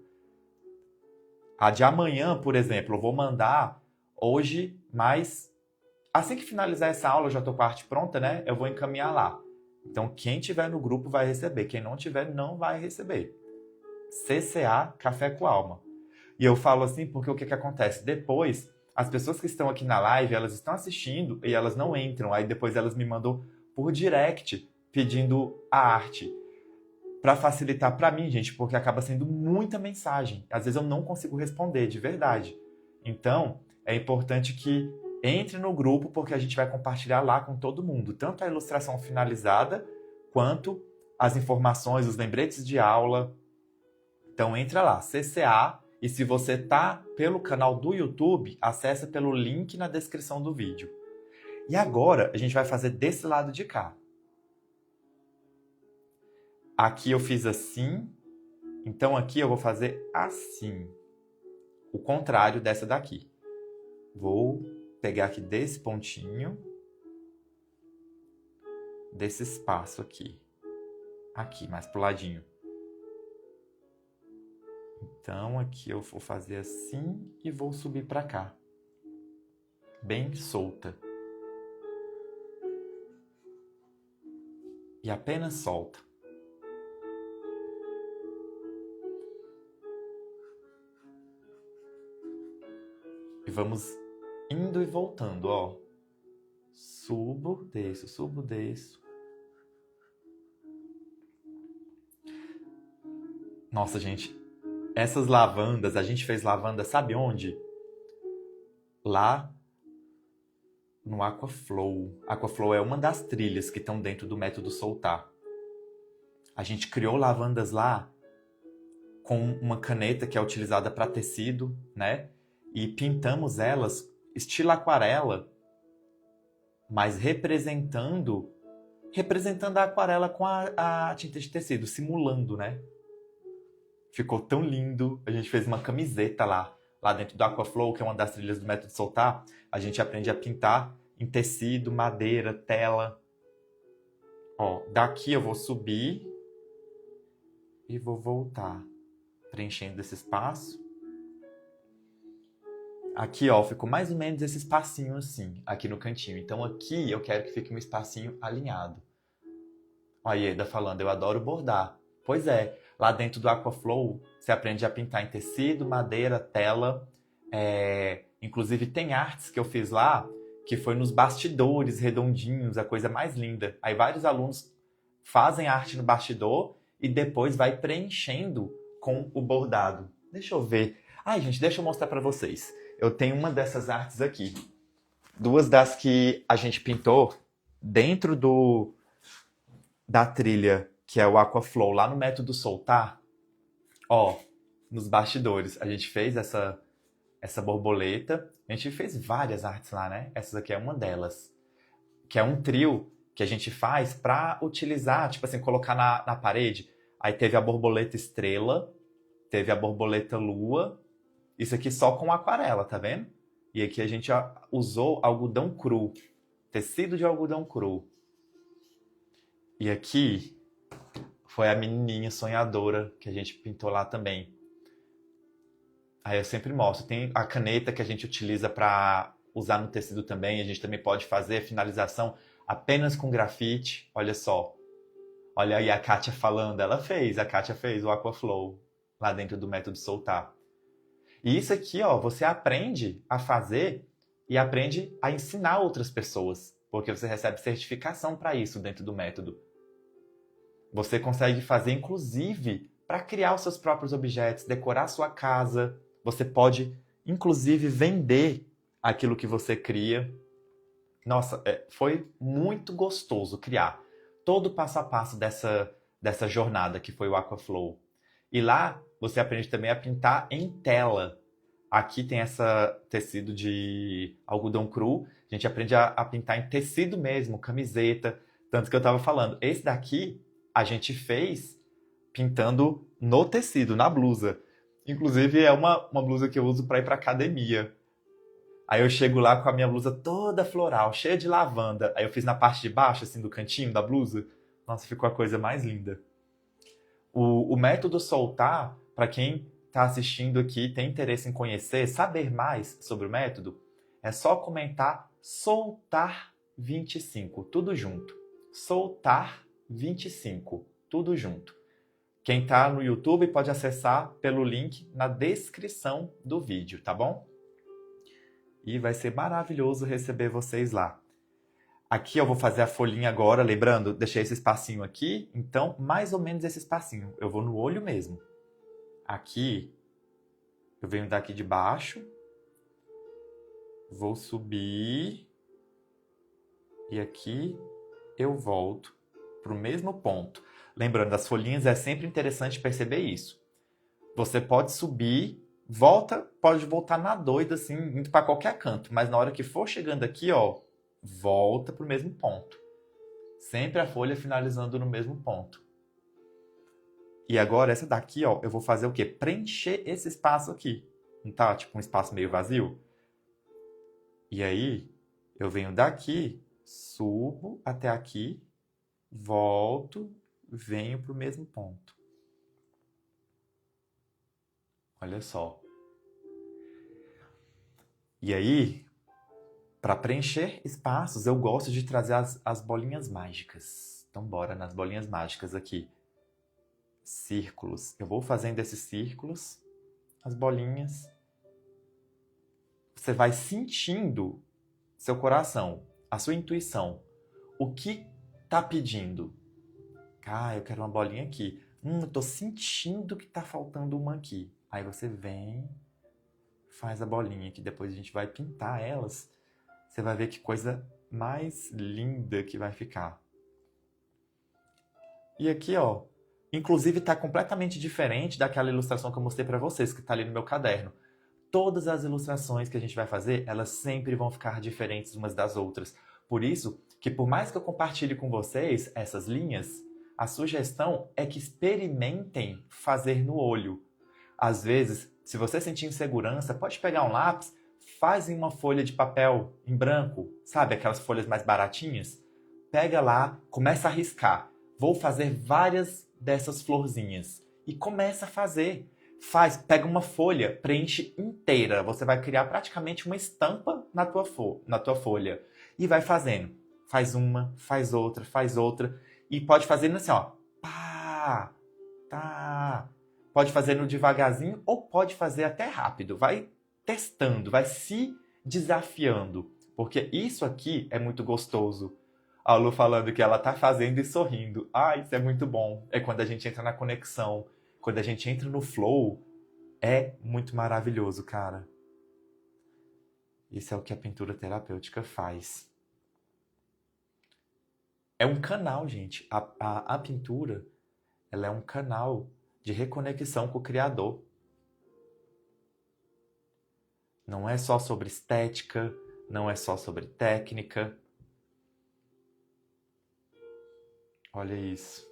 A de amanhã, por exemplo, eu vou mandar hoje, mas assim que finalizar essa aula, eu já estou com a arte pronta, né? Eu vou encaminhar lá. Então, quem tiver no grupo vai receber. Quem não tiver, não vai receber. CCA, Café com Alma. E eu falo assim porque o que acontece? Depois, as pessoas que estão aqui na live, elas estão assistindo e elas não entram. Aí depois elas me mandam por direct pedindo a arte. Para facilitar para mim, gente, porque acaba sendo muita mensagem. Às vezes eu não consigo responder, de verdade. Então, é importante que entre no grupo, porque a gente vai compartilhar lá com todo mundo, tanto a ilustração finalizada, quanto as informações, os lembretes de aula. Então entra lá, CCA, e se você tá pelo canal do YouTube, acessa pelo link na descrição do vídeo. E agora a gente vai fazer desse lado de cá. Aqui eu fiz assim, então aqui eu vou fazer assim. O contrário dessa daqui. Vou pegar aqui desse pontinho, desse espaço aqui. Aqui, mais pro ladinho. Então aqui eu vou fazer assim e vou subir para cá. Bem solta. E apenas solta. E vamos indo e voltando, ó. Subo, desço, subo, desço. Nossa, gente, essas lavandas, a gente fez lavanda, sabe onde? Lá no Aquaflow. Aquaflow é uma das trilhas que estão dentro do método Soltar. A gente criou lavandas lá com uma caneta que é utilizada para tecido, né? E pintamos elas estilo aquarela, mas representando a aquarela com a tinta de tecido, simulando, né? Ficou tão lindo. A gente fez uma camiseta lá dentro do Aquaflow, que é uma das trilhas do método Soltar. A gente aprende a pintar em tecido, madeira, tela. Ó, daqui eu vou subir e vou voltar, preenchendo esse espaço. Aqui, ó, ficou mais ou menos esse espacinho assim, aqui no cantinho. Então aqui eu quero que fique um espacinho alinhado. Ó, a Ieda falando, eu adoro bordar. Pois é, lá dentro do Aquaflow você aprende a pintar em tecido, madeira, tela. Inclusive tem artes que eu fiz lá, que foi nos bastidores redondinhos, a coisa mais linda. Aí vários alunos fazem arte no bastidor e depois vai preenchendo com o bordado. Deixa eu ver. Ai, gente, deixa eu mostrar pra vocês. eu tenho uma dessas artes aqui. Duas das que a gente pintou dentro da trilha, que é o Aquaflow, lá no método Soltar. Ó, nos bastidores, a gente fez essa borboleta. A gente fez várias artes lá, né? Essa aqui é uma delas. Que é um trio que a gente faz pra utilizar, tipo assim, colocar na parede. Aí teve a borboleta estrela, teve a borboleta lua. Isso aqui só com aquarela, tá vendo? E aqui a gente usou algodão cru, tecido de algodão cru. E aqui foi a menininha sonhadora que a gente pintou lá também. Aí eu sempre mostro. Tem a caneta que a gente utiliza para usar no tecido também. A gente também pode fazer finalização apenas com grafite. Olha só. Olha aí a Kátia falando. A Kátia fez o Aquaflow lá dentro do método Soltar. E isso aqui, ó, você aprende a fazer e aprende a ensinar outras pessoas. Porque você recebe certificação para isso dentro do método. Você consegue fazer, inclusive, para criar os seus próprios objetos, decorar sua casa. Você pode, inclusive, vender aquilo que você cria. Nossa, foi muito gostoso criar todo o passo a passo dessa jornada que foi o Aquaflow. E lá você aprende também a pintar em tela. Aqui tem esse tecido de algodão cru. A gente aprende a pintar em tecido mesmo, camiseta. Tanto que eu estava falando, esse daqui a gente fez pintando no tecido, na blusa. Inclusive é uma blusa que eu uso para ir para academia. Aí eu chego lá com a minha blusa toda floral, cheia de lavanda. Aí eu fiz na parte de baixo, assim, do cantinho da blusa. Nossa, ficou a coisa mais linda. O método Soltar, para quem está assistindo aqui, tem interesse em conhecer, saber mais sobre o método, é só comentar Soltar 25, tudo junto. Soltar 25, tudo junto. Quem está no YouTube pode acessar pelo link na descrição do vídeo, tá bom? E vai ser maravilhoso receber vocês lá. Aqui eu vou fazer a folhinha agora, lembrando, deixei esse espacinho aqui, então mais ou menos esse espacinho. Eu vou no olho mesmo. Aqui, eu venho daqui de baixo, vou subir e aqui eu volto para o mesmo ponto. Lembrando, das folhinhas é sempre interessante perceber isso. Você pode subir, pode voltar na doida, assim, indo para qualquer canto. Mas na hora que for chegando aqui, ó, volta para o mesmo ponto. Sempre a folha finalizando no mesmo ponto. E agora essa daqui, ó, eu vou fazer o quê? Preencher esse espaço aqui. Não tá, tipo, um espaço meio vazio? E aí, eu venho daqui, subo até aqui, volto, venho para o mesmo ponto. Olha só. E aí, para preencher espaços, eu gosto de trazer as bolinhas mágicas. Então, bora nas bolinhas mágicas aqui. Círculos. Eu vou fazendo esses círculos, as bolinhas. Você vai sentindo seu coração, a sua intuição. O que tá pedindo? Ah, eu quero uma bolinha aqui. Eu tô sentindo que tá faltando uma aqui. Aí você vem, faz a bolinha, que depois a gente vai pintar elas. Você vai ver que coisa mais linda que vai ficar. E aqui, ó, inclusive tá completamente diferente daquela ilustração que eu mostrei para vocês, que tá ali no meu caderno. Todas as ilustrações que a gente vai fazer, elas sempre vão ficar diferentes umas das outras. Por isso, que por mais que eu compartilhe com vocês essas linhas, a sugestão é que experimentem fazer no olho. Às vezes, se você sentir insegurança, pode pegar um lápis, faz em uma folha de papel em branco, sabe? Aquelas folhas mais baratinhas. Pega lá, começa a riscar. Vou fazer várias dessas florzinhas. E começa a fazer. Pega uma folha, preenche inteira. Você vai criar praticamente uma estampa na tua folha. E vai fazendo. Faz uma, faz outra. E pode fazer assim, ó. Pá, tá. Pode fazer no devagarzinho ou pode fazer até rápido. Vai testando, vai se desafiando. Porque isso aqui é muito gostoso. A Lu falando que ela tá fazendo e sorrindo. Ah, isso é muito bom. É quando a gente entra na conexão. Quando a gente entra no flow, é muito maravilhoso, cara. Isso é o que a pintura terapêutica faz. É um canal, gente. A pintura, ela é um canal de reconexão com o Criador. Não é só sobre estética, não é só sobre técnica. Olha isso.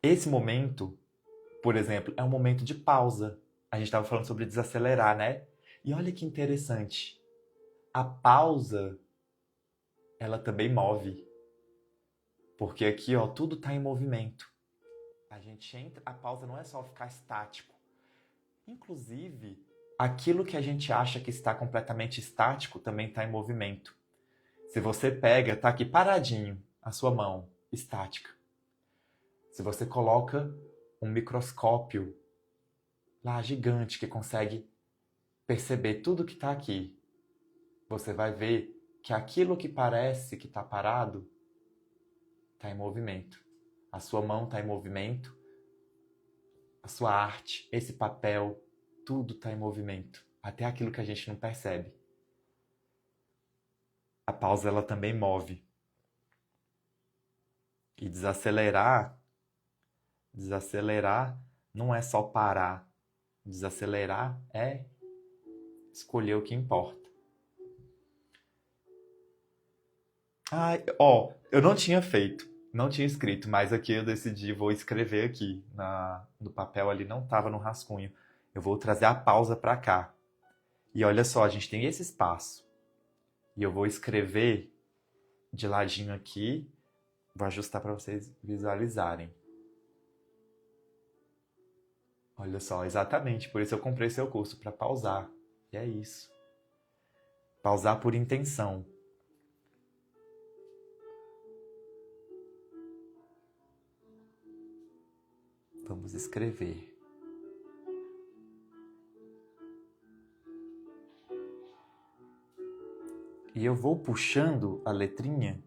Esse momento, por exemplo, é um momento de pausa. A gente estava falando sobre desacelerar, né? E olha que interessante. A pausa, ela também move. Porque aqui, ó, tudo está em movimento. A gente entra, a pausa não é só ficar estático. Inclusive, aquilo que a gente acha que está completamente estático também está em movimento. Se você pega, está aqui paradinho, a sua mão, estática. Se você coloca um microscópio lá gigante que consegue perceber tudo que está aqui, você vai ver que aquilo que parece que está parado está em movimento. A sua mão está em movimento, a sua arte, esse papel, tudo está em movimento. Até aquilo que a gente não percebe. A pausa, ela também move. E desacelerar não é só parar. Desacelerar é escolher o que importa. Eu não tinha escrito, mas aqui eu decidi, vou escrever aqui no papel ali, não estava no rascunho. Eu vou trazer a pausa para cá. E olha só, a gente tem esse espaço. E eu vou escrever de ladinho aqui, vou ajustar para vocês visualizarem. Olha só, exatamente, por isso eu comprei seu curso, para pausar. E é isso. Pausar por intenção. Vamos escrever. E eu vou puxando a letrinha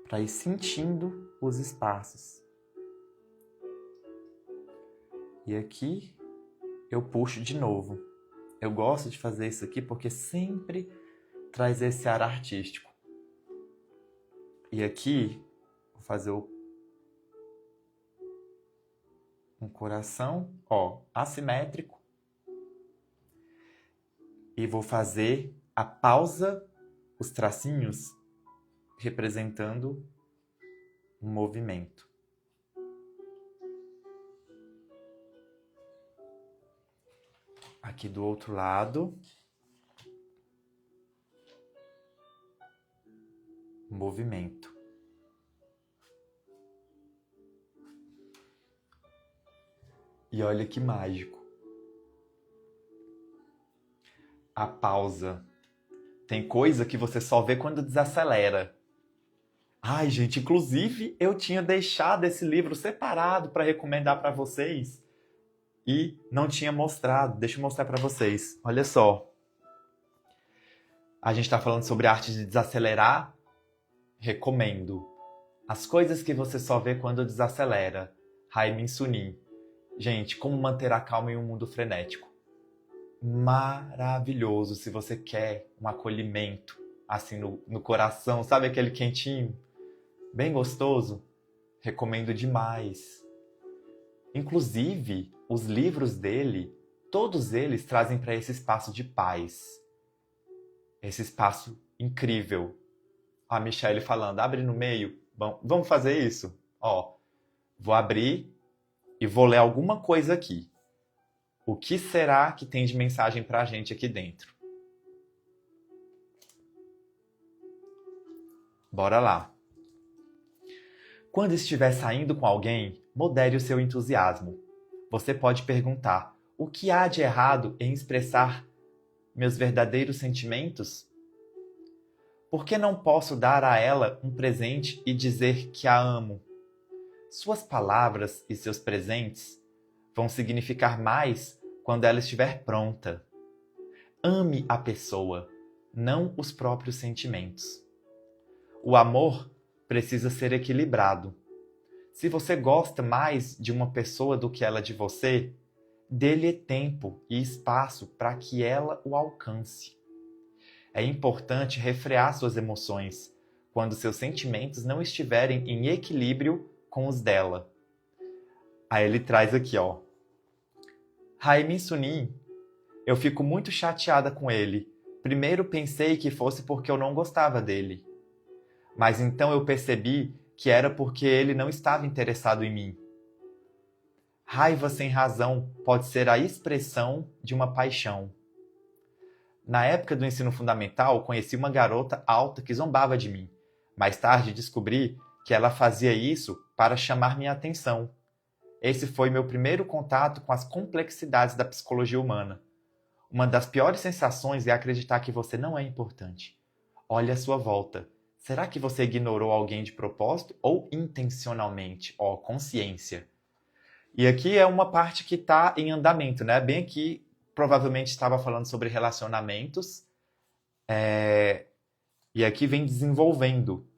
para ir sentindo os espaços. E aqui eu puxo de novo. Eu gosto de fazer isso aqui porque sempre traz esse ar artístico. E aqui vou fazer um coração, assimétrico. E vou fazer a pausa, os tracinhos, representando um movimento. Aqui do outro lado, movimento. E olha que mágico. A pausa. Tem coisa que você só vê quando desacelera. Ai, gente, inclusive eu tinha deixado esse livro separado para recomendar para vocês e não tinha mostrado. Deixa eu mostrar para vocês. Olha só. A gente está falando sobre a arte de desacelerar. Recomendo. As coisas que você só vê quando desacelera. Raimin Sunim. Gente, como manter a calma em um mundo frenético. Maravilhoso se você quer um acolhimento assim no coração, sabe aquele quentinho? Bem gostoso? Recomendo demais. Inclusive, os livros dele, todos eles trazem para esse espaço de paz. Esse espaço incrível. A Michelle falando, abre no meio. Bom, vamos fazer isso? Vou abrir e vou ler alguma coisa aqui. O que será que tem de mensagem para a gente aqui dentro? Bora lá. Quando estiver saindo com alguém, modere o seu entusiasmo. Você pode perguntar, o que há de errado em expressar meus verdadeiros sentimentos? Por que não posso dar a ela um presente e dizer que a amo? Suas palavras e seus presentes vão significar mais quando ela estiver pronta. Ame a pessoa, não os próprios sentimentos. O amor precisa ser equilibrado. Se você gosta mais de uma pessoa do que ela de você, dê-lhe tempo e espaço para que ela o alcance. É importante refrear suas emoções quando seus sentimentos não estiverem em equilíbrio com os dela. Aí ele traz aqui, ó. Hae-min Sunim, eu fico muito chateada com ele. Primeiro pensei que fosse porque eu não gostava dele. Mas então eu percebi que era porque ele não estava interessado em mim. Raiva sem razão pode ser a expressão de uma paixão. Na época do ensino fundamental, conheci uma garota alta que zombava de mim. Mais tarde descobri que ela fazia isso para chamar minha atenção. Esse foi meu primeiro contato com as complexidades da psicologia humana. Uma das piores sensações é acreditar que você não é importante. Olhe à sua volta. Será que você ignorou alguém de propósito ou intencionalmente? Ó, consciência. E aqui é uma parte que está em andamento, né? Bem aqui, provavelmente estava falando sobre relacionamentos. E aqui vem desenvolvendo.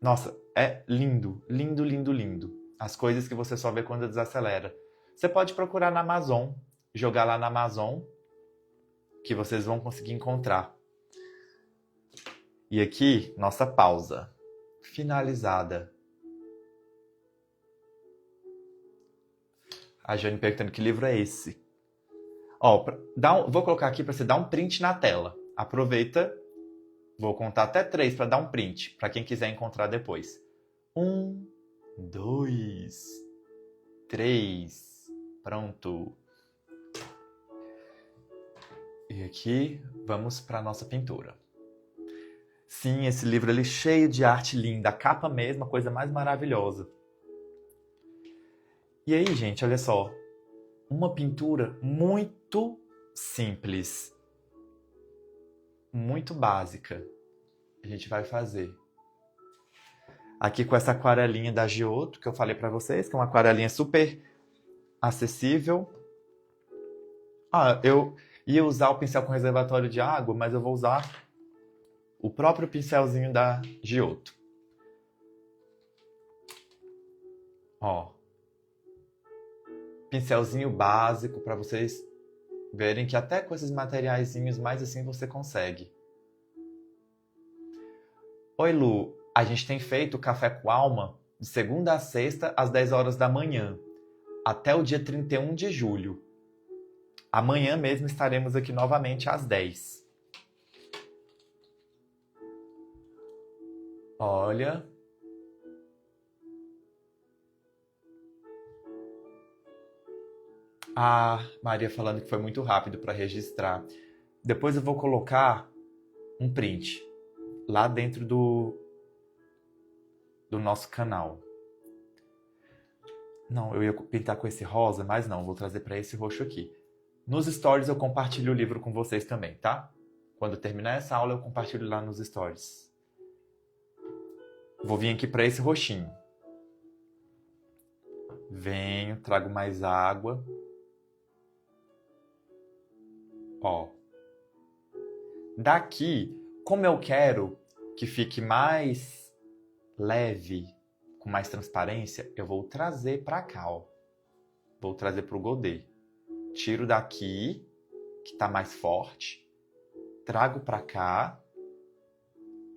Nossa, é lindo, lindo, lindo, lindo. As coisas que você só vê quando desacelera. Você pode procurar na Amazon, jogar lá na Amazon, que vocês vão conseguir encontrar. E aqui, nossa pausa. Finalizada. A Jane perguntando que livro é esse. Ó, vou colocar aqui para você dar um print na tela. Aproveita. Vou contar até 3 para dar um print, para quem quiser encontrar depois. 1, 2, 3. Pronto. E aqui, vamos para a nossa pintura. Sim, esse livro ali cheio de arte linda. A capa mesmo, a coisa mais maravilhosa. E aí, gente, olha só. Uma pintura muito simples. Muito básica. A gente vai fazer. Aqui com essa aquarelinha da Giotto, que eu falei pra vocês, que é uma aquarelinha super acessível. Eu ia usar o pincel com reservatório de água, mas eu vou usar o próprio pincelzinho da Giotto. Ó. Pincelzinho básico para vocês verem que até com esses materiaizinhos mais assim você consegue. Oi, Lu. A gente tem feito o Café com Alma de segunda a sexta às 10 horas da manhã, até o dia 31 de julho. Amanhã mesmo estaremos aqui novamente às 10. Olha. Maria falando que foi muito rápido para registrar. Depois eu vou colocar um print lá dentro do nosso canal. Não, eu ia pintar com esse rosa, mas não, vou trazer para esse roxo aqui. Nos stories eu compartilho o livro com vocês também, tá? Quando terminar essa aula eu compartilho lá nos stories. Vou vir aqui para esse roxinho. Venho, trago mais água. Ó. Daqui, como eu quero que fique mais leve, com mais transparência, eu vou trazer para cá, ó. Vou trazer pro godê. Tiro daqui, que tá mais forte. Trago para cá,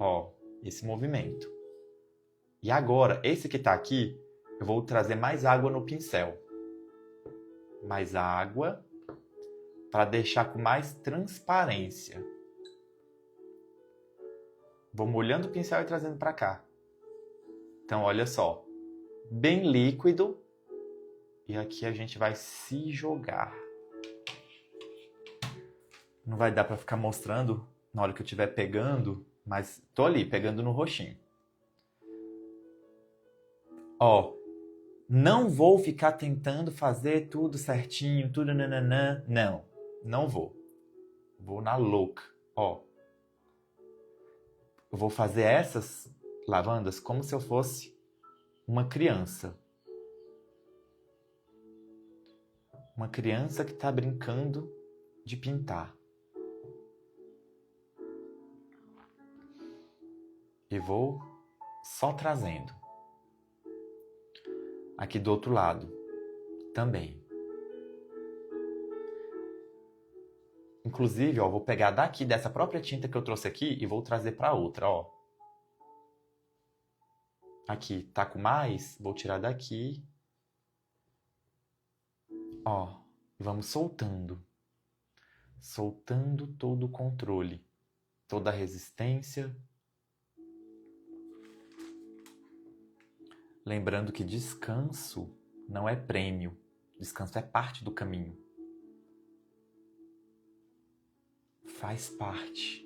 ó, esse movimento. E agora, esse que tá aqui, eu vou trazer mais água no pincel. Mais água, para deixar com mais transparência. Vou molhando o pincel e trazendo para cá. Então, olha só. Bem líquido. E aqui a gente vai se jogar. Não vai dar para ficar mostrando na hora que eu estiver pegando, mas tô ali, pegando no roxinho. Ó, não vou ficar tentando fazer tudo certinho, tudo nananã. Não, não vou. Vou na louca. Ó, eu vou fazer essas lavandas como se eu fosse uma criança. Uma criança que está brincando de pintar. E vou só trazendo. Aqui do outro lado também. Inclusive, ó, vou pegar daqui, dessa própria tinta que eu trouxe aqui, e vou trazer para outra, ó. Aqui, tá com mais? Vou tirar daqui. Ó, vamos soltando. Soltando todo o controle, toda a resistência. Lembrando que descanso não é prêmio. Descanso é parte do caminho. Faz parte.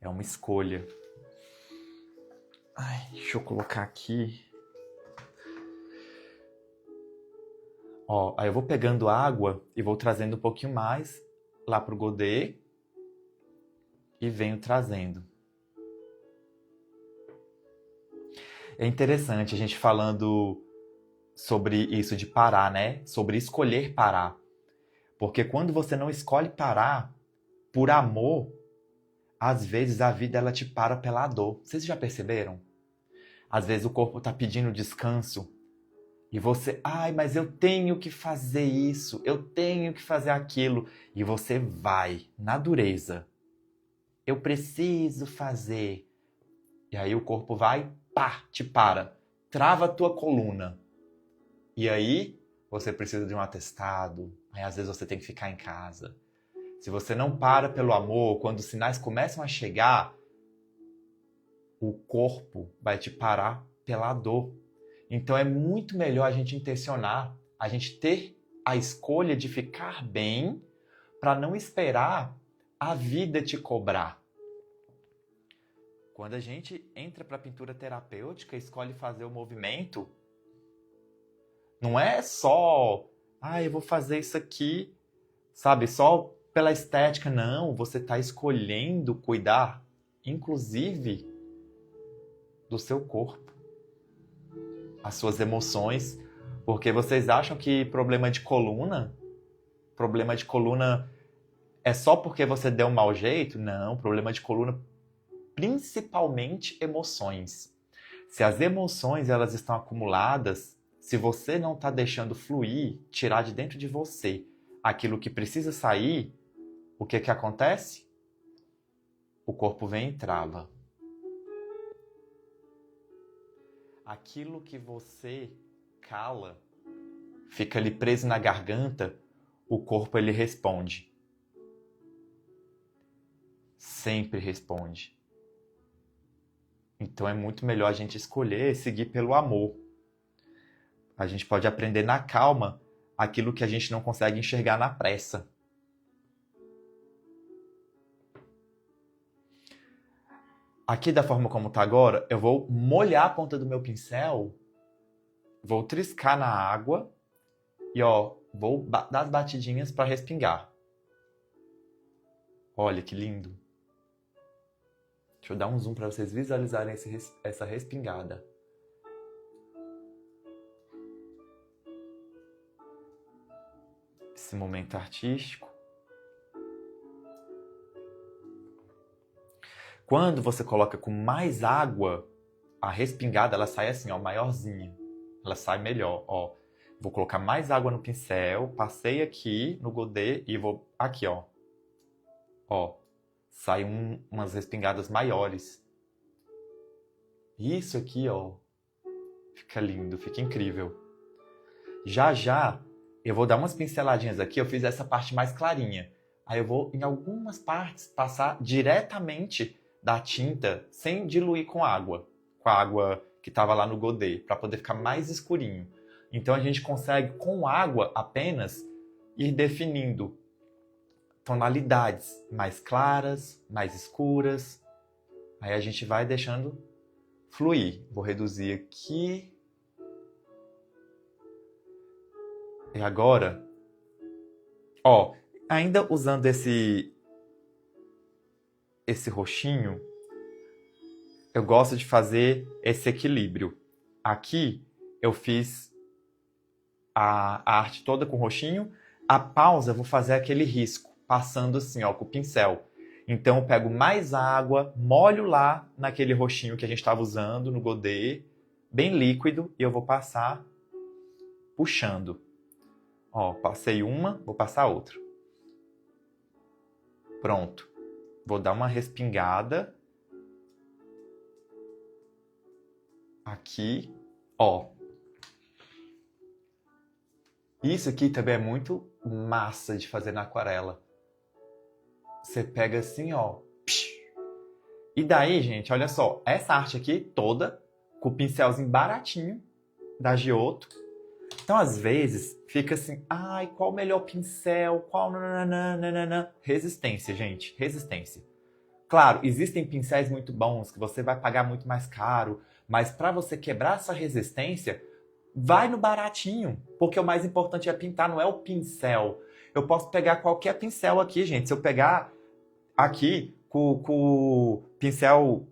É uma escolha. Ai, deixa eu colocar aqui. Ó, aí eu vou pegando água e vou trazendo um pouquinho mais lá pro godê e venho trazendo. É interessante a gente falando sobre isso de parar, né? Sobre escolher parar. Porque quando você não escolhe parar por amor, às vezes a vida ela te para pela dor. Vocês já perceberam? Às vezes o corpo está pedindo descanso e você, ai, mas eu tenho que fazer isso, eu tenho que fazer aquilo. E você vai na dureza. Eu preciso fazer. E aí o corpo vai, pá, te para. Trava a tua coluna. E aí você precisa de um atestado. Aí às vezes você tem que ficar em casa. Se você não para pelo amor, quando os sinais começam a chegar, o corpo vai te parar pela dor. Então é muito melhor a gente intencionar, a gente ter a escolha de ficar bem para não esperar a vida te cobrar. Quando a gente entra para a pintura terapêutica, escolhe fazer o movimento, não é só, eu vou fazer isso aqui, sabe, só pela estética. Não, você está escolhendo cuidar, inclusive, do seu corpo, as suas emoções, porque vocês acham que problema de coluna é só porque você deu um mau jeito? Não, problema de coluna, principalmente emoções. Se as emoções elas estão acumuladas, se você não está deixando fluir, tirar de dentro de você aquilo que precisa sair, o que acontece? O corpo vem e trava. Aquilo que você cala, fica ali preso na garganta, o corpo ele responde. Sempre responde. Então é muito melhor a gente escolher seguir pelo amor. A gente pode aprender na calma aquilo que a gente não consegue enxergar na pressa. Aqui da forma como está agora, eu vou molhar a ponta do meu pincel, vou triscar na água e vou dar as batidinhas para respingar. Olha que lindo. Deixa eu dar um zoom para vocês visualizarem essa respingada. Esse momento artístico. Quando você coloca com mais água, a respingada ela sai assim, maiorzinha. Ela sai melhor, Vou colocar mais água no pincel, passei aqui no godê e vou aqui, Sai umas respingadas maiores. Isso aqui, fica lindo, fica incrível. Já, eu vou dar umas pinceladinhas aqui, eu fiz essa parte mais clarinha. Aí eu vou, em algumas partes, passar diretamente da tinta, sem diluir com a água que estava lá no godê, para poder ficar mais escurinho. Então a gente consegue, com água apenas, ir definindo tonalidades mais claras, mais escuras. Aí a gente vai deixando fluir. Vou reduzir aqui. E agora, ainda usando esse roxinho, eu gosto de fazer esse equilíbrio. Aqui eu fiz a arte toda com roxinho. A pausa eu vou fazer aquele risco, passando assim, com o pincel. Então eu pego mais água, molho lá naquele roxinho que a gente estava usando no godê, bem líquido e eu vou passar puxando. Ó, passei uma, vou passar outra. Pronto. Vou dar uma respingada. Aqui, ó. Isso aqui também é muito massa de fazer na aquarela. Você pega assim, ó. E daí, gente, olha só. Essa arte aqui toda, com o pincelzinho baratinho da Giotto. Então, às vezes, fica assim, ai, qual o melhor pincel? Qual... nananana. Resistência, gente, resistência. Claro, existem pincéis muito bons, que você vai pagar muito mais caro, mas para você quebrar essa resistência, vai no baratinho, porque o mais importante é pintar, não é o pincel. Eu posso pegar qualquer pincel aqui, gente. Se eu pegar aqui com o pincel...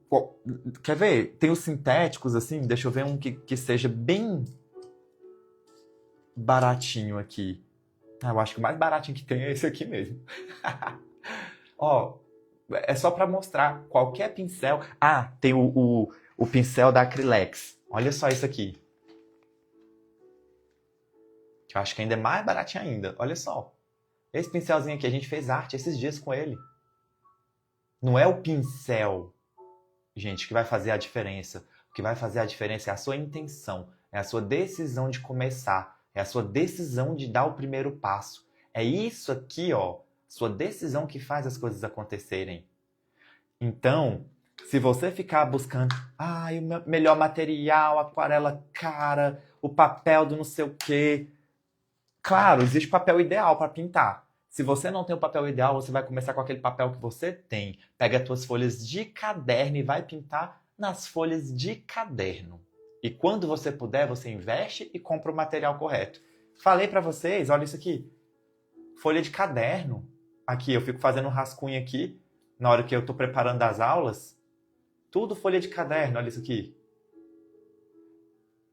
Quer ver? Tem os sintéticos, assim, deixa eu ver um que seja bem baratinho aqui. Eu acho que o mais baratinho que tem é esse aqui mesmo. Ó, é só para mostrar qualquer pincel. Ah, tem o pincel da Acrylex. Olha só isso aqui. Que eu acho que ainda é mais baratinho ainda. Olha só. Esse pincelzinho aqui, a gente fez arte esses dias com ele. Não é o pincel, gente, que vai fazer a diferença. O que vai fazer a diferença é a sua intenção. É a sua decisão de começar. É a sua decisão de dar o primeiro passo. É isso aqui, ó. Sua decisão que faz as coisas acontecerem. Então, se você ficar buscando, o meu melhor material, aquarela cara, o papel do não sei o quê. Claro, existe papel ideal para pintar. Se você não tem o papel ideal, você vai começar com aquele papel que você tem. Pega as suas folhas de caderno e vai pintar nas folhas de caderno. E quando você puder, você investe e compra o material correto. Falei para vocês, olha isso aqui. Folha de caderno. Aqui, eu fico fazendo um rascunho aqui, na hora que eu estou preparando as aulas. Tudo folha de caderno, olha isso aqui.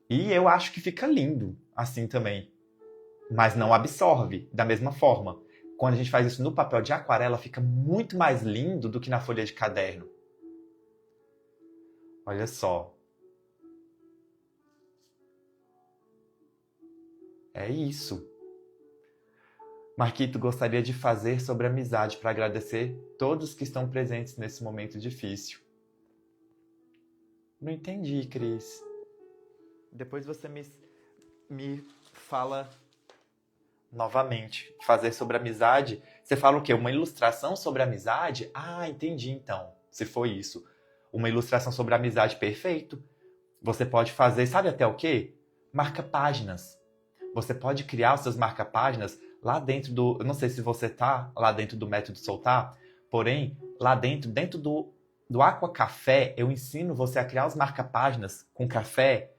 E eu acho que fica lindo, assim também. Mas não absorve da mesma forma. Quando a gente faz isso no papel de aquarela, fica muito mais lindo do que na folha de caderno. Olha só. É isso. Marquito gostaria de fazer sobre amizade para agradecer todos que estão presentes nesse momento difícil. Não entendi, Cris. Depois você me fala novamente. Fazer sobre amizade. Você fala o quê? Uma ilustração sobre amizade? Ah, entendi então. Se foi isso. Uma ilustração sobre amizade, perfeito. Você pode fazer, sabe até o quê? Marca-páginas. Você pode criar os seus marca-páginas lá dentro do... Eu não sei se você tá lá dentro do método Soltar, porém, lá dentro do Aqua Café, eu ensino você a criar os marca-páginas com café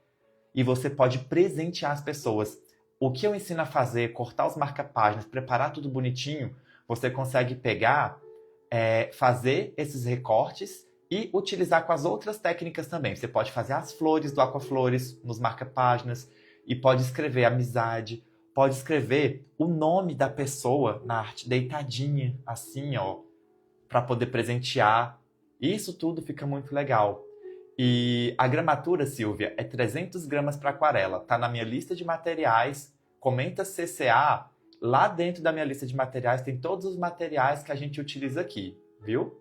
e você pode presentear as pessoas. O que eu ensino a fazer, cortar os marca-páginas, preparar tudo bonitinho, você consegue pegar, fazer esses recortes e utilizar com as outras técnicas também. Você pode fazer as flores do Aquaflores nos marca-páginas e pode escrever amizade, pode escrever o nome da pessoa na arte deitadinha, assim, ó, para poder presentear. Isso tudo fica muito legal. E a gramatura, Silvia, é 300 gramas para aquarela. Tá na minha lista de materiais. Comenta CCA. Lá dentro da minha lista de materiais tem todos os materiais que a gente utiliza aqui, viu?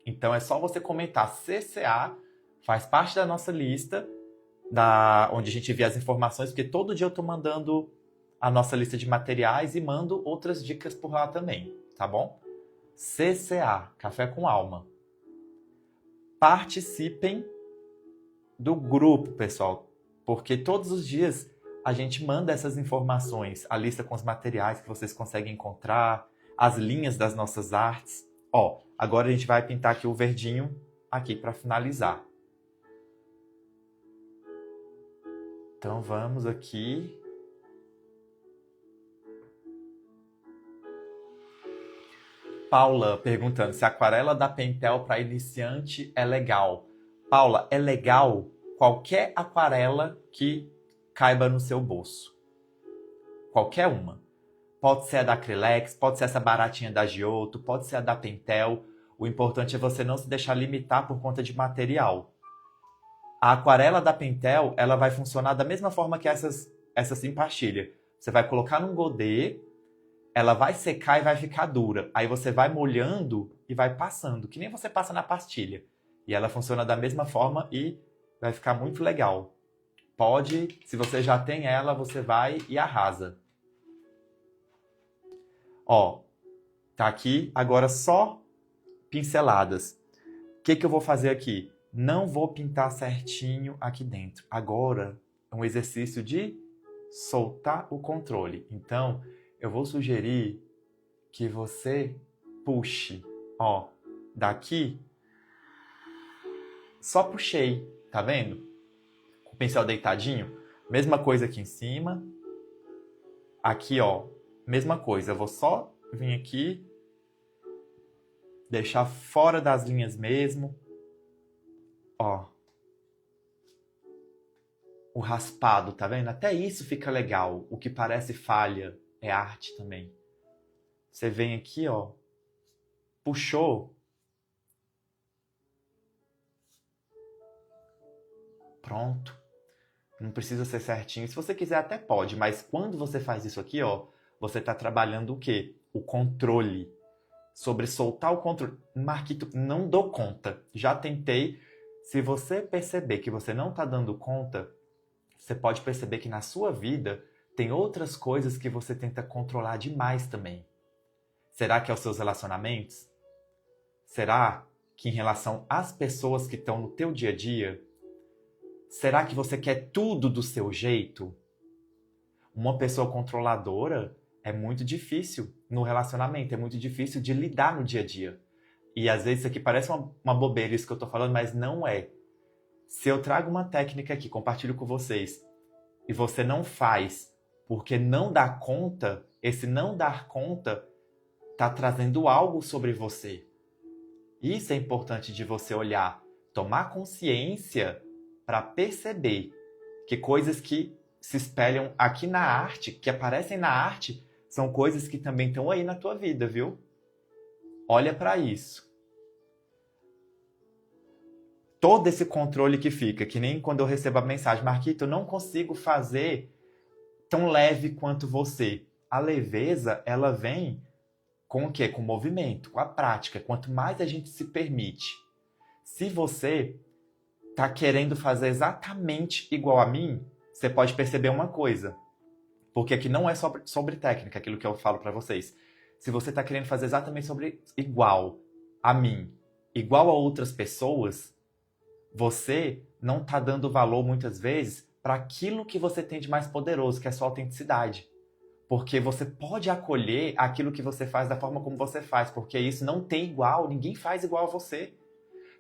Então é só você comentar CCA, faz parte da nossa lista, onde a gente vê as informações, porque todo dia eu tô mandando a nossa lista de materiais e mando outras dicas por lá também, tá bom? CCA, Café com Alma. Participem do grupo, pessoal, porque todos os dias a gente manda essas informações, a lista com os materiais que vocês conseguem encontrar, as linhas das nossas artes. Ó, agora a gente vai pintar aqui o verdinho aqui para finalizar. Então vamos aqui. Paula perguntando se a aquarela da Pentel para iniciante é legal. Paula, é legal qualquer aquarela que caiba no seu bolso. Qualquer uma. Pode ser a da Acrylex, pode ser essa baratinha da Giotto, pode ser a da Pentel. O importante é você não se deixar limitar por conta de material. A aquarela da Pentel, ela vai funcionar da mesma forma que essa sem pastilha. Você vai colocar num godê, ela vai secar e vai ficar dura. Aí você vai molhando e vai passando, que nem você passa na pastilha. E ela funciona da mesma forma e vai ficar muito legal. Pode, se você já tem ela, você vai e arrasa. Ó, tá aqui agora só pinceladas. O que eu vou fazer aqui? Não vou pintar certinho aqui dentro. Agora é um exercício de soltar o controle. Então, eu vou sugerir que você puxe, ó, daqui. Só puxei, tá vendo? Com o pincel deitadinho. Mesma coisa aqui em cima. Aqui, ó, mesma coisa. Eu vou só vir aqui, deixar fora das linhas mesmo. Ó. O raspado, tá vendo? Até isso fica legal. O que parece falha é arte também. Você vem aqui, ó. Puxou. Pronto. Não precisa ser certinho. Se você quiser até pode, mas quando você faz isso aqui, ó, você tá trabalhando o quê? O controle. Sobre soltar o controle. Marquito, não dou conta. Já tentei. Se você perceber que você não tá dando conta, você pode perceber que na sua vida tem outras coisas que você tenta controlar demais também. Será que é os seus relacionamentos? Será que em relação às pessoas que estão no teu dia a dia? Será que você quer tudo do seu jeito? Uma pessoa controladora é muito difícil no relacionamento, é muito difícil de lidar no dia a dia. E às vezes isso aqui parece uma bobeira isso que eu tô falando, mas não é. Se eu trago uma técnica aqui, compartilho com vocês, e você não faz porque não dá conta, esse não dar conta tá trazendo algo sobre você. Isso é importante de você olhar, tomar consciência para perceber que coisas que se espelham aqui na arte, que aparecem na arte, são coisas que também estão aí na tua vida, viu? Olha para isso. Todo esse controle que fica, que nem quando eu recebo a mensagem, Marquito, eu não consigo fazer tão leve quanto você. A leveza, ela vem com o quê? Com o movimento, com a prática. Quanto mais a gente se permite. Se você tá querendo fazer exatamente igual a mim, você pode perceber uma coisa. Porque aqui não é sobre técnica, aquilo que eu falo para vocês. Se você tá querendo fazer exatamente igual a mim, igual a outras pessoas, você não tá dando valor muitas vezes para aquilo que você tem de mais poderoso, que é a sua autenticidade. Porque você pode acolher aquilo que você faz da forma como você faz, porque isso não tem igual, ninguém faz igual a você.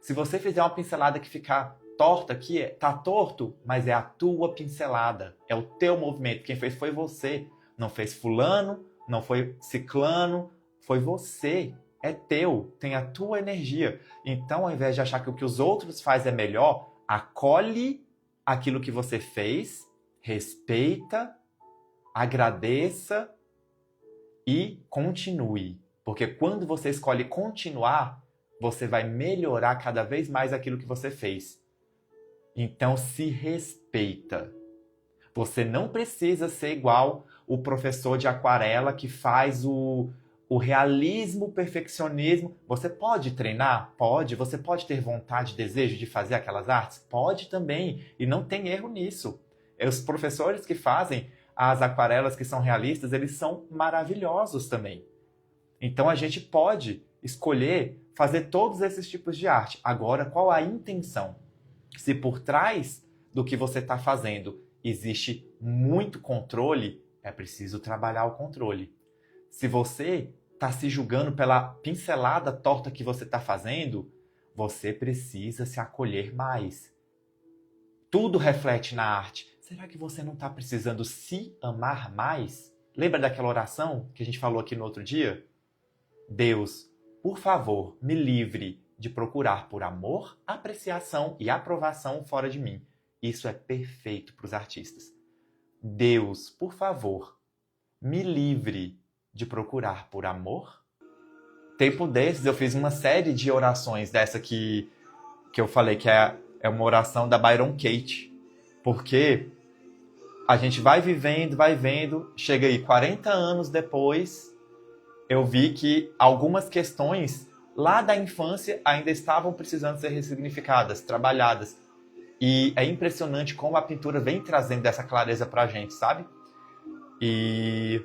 Se você fizer uma pincelada que ficar torta aqui, tá torto, mas é a tua pincelada, é o teu movimento. Quem fez foi você. Não fez fulano, não foi ciclano, foi você. É teu, tem a tua energia. Então, ao invés de achar que o que os outros fazem é melhor, acolhe aquilo que você fez, respeita, agradeça e continue. Porque quando você escolhe continuar, você vai melhorar cada vez mais aquilo que você fez. Então se respeita. Você não precisa ser igual o professor de aquarela que faz o realismo, o perfeccionismo. Você pode treinar? Pode. Você pode ter vontade, desejo de fazer aquelas artes? Pode também. E não tem erro nisso. Os professores que fazem as aquarelas que são realistas, eles são maravilhosos também. Então a gente pode escolher fazer todos esses tipos de arte. Agora, qual a intenção? Se por trás do que você está fazendo existe muito controle, é preciso trabalhar o controle. Se você está se julgando pela pincelada torta que você está fazendo, você precisa se acolher mais. Tudo reflete na arte. Será que você não está precisando se amar mais? Lembra daquela oração que a gente falou aqui no outro dia? Deus, por favor, me livre de procurar por amor, apreciação e aprovação fora de mim. Isso é perfeito para os artistas. Deus, por favor, me livre de procurar por amor. Tempo desses eu fiz uma série de orações dessa que eu falei que é é uma oração da Byron Katie. Porque a gente vai vivendo, chega aí 40 anos depois, eu vi que algumas questões lá da infância ainda estavam precisando ser ressignificadas, trabalhadas. E é impressionante como a pintura vem trazendo essa clareza pra gente, sabe? E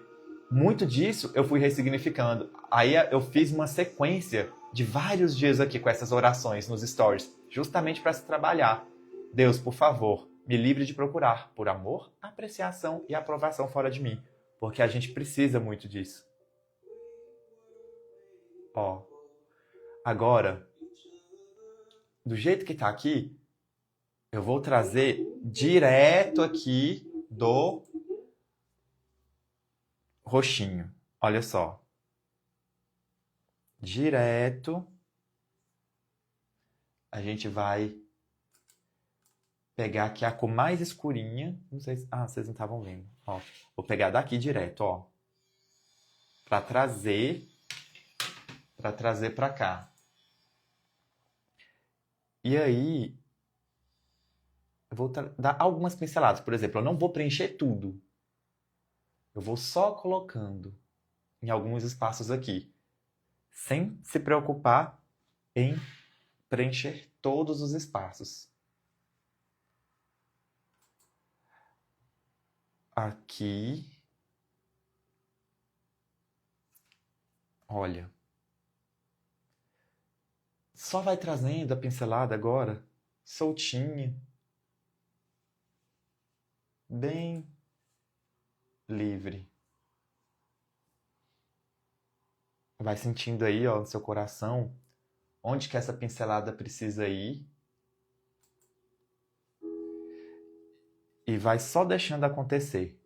muito disso eu fui ressignificando. Aí eu fiz uma sequência de vários dias aqui com essas orações nos stories, justamente para se trabalhar. Deus, por favor, me livre de procurar, por amor, apreciação e aprovação fora de mim, porque a gente precisa muito disso. Ó, agora, do jeito que tá aqui, eu vou trazer direto aqui do roxinho. Olha só. Direto. A gente vai pegar aqui a cor mais escurinha. Não sei se... Ah, vocês não estavam vendo. Ó, vou pegar daqui direto, ó. Pra trazer pra cá. E aí, eu vou dar algumas pinceladas. Por exemplo, eu não vou preencher tudo. Eu vou só colocando em alguns espaços aqui, sem se preocupar em preencher todos os espaços. Aqui. Olha. Só vai trazendo a pincelada agora, soltinha. Bem livre. Vai sentindo aí, ó, no seu coração, onde que essa pincelada precisa ir. E vai só deixando acontecer.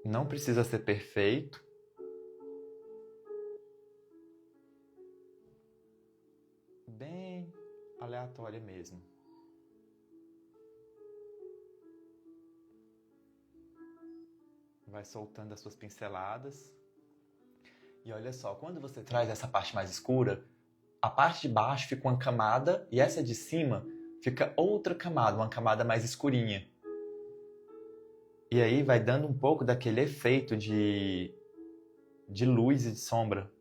Não precisa ser perfeito. Bem aleatória mesmo. Vai soltando as suas pinceladas. E olha só, quando você traz essa parte mais escura, a parte de baixo fica uma camada e essa de cima fica outra camada, uma camada mais escurinha. E aí vai dando um pouco daquele efeito de luz e de sombra.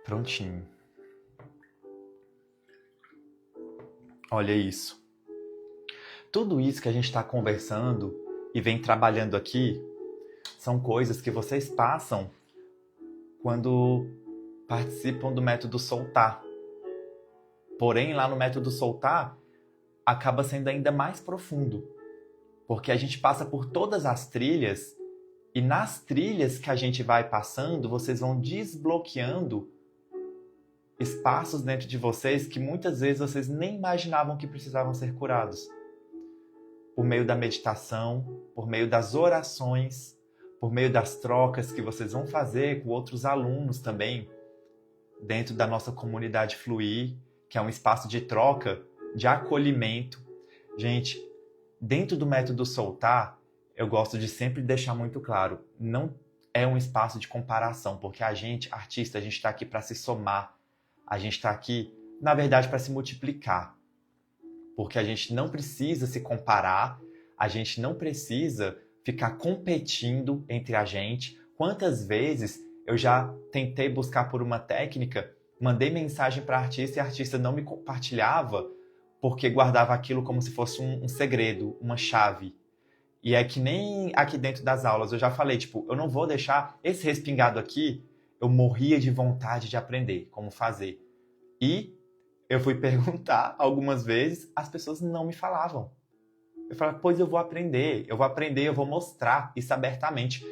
Prontinho. Olha isso. Tudo isso que a gente está conversando e vem trabalhando aqui são coisas que vocês passam quando participam do método soltar. Porém, lá no método soltar, acaba sendo ainda mais profundo. Porque a gente passa por todas as trilhas e nas trilhas que a gente vai passando, vocês vão desbloqueando espaços dentro de vocês que muitas vezes vocês nem imaginavam que precisavam ser curados. Por meio da meditação, por meio das orações, por meio das trocas que vocês vão fazer com outros alunos também, dentro da nossa comunidade Fluir, que é um espaço de troca, de acolhimento. Gente, dentro do método soltar, eu gosto de sempre deixar muito claro, não é um espaço de comparação, porque a gente, artista, a gente está aqui para se somar, a gente está aqui, na verdade, para se multiplicar. Porque a gente não precisa se comparar, a gente não precisa ficar competindo entre a gente. Quantas vezes eu já tentei buscar por uma técnica, mandei mensagem para a artista e a artista não me compartilhava porque guardava aquilo como se fosse um segredo, uma chave. E é que nem aqui dentro das aulas eu já falei, tipo, eu não vou deixar esse respingado aqui, eu morria de vontade de aprender como fazer. E eu fui perguntar algumas vezes, as pessoas não me falavam. Eu falava, pois eu vou aprender, eu vou mostrar isso abertamente.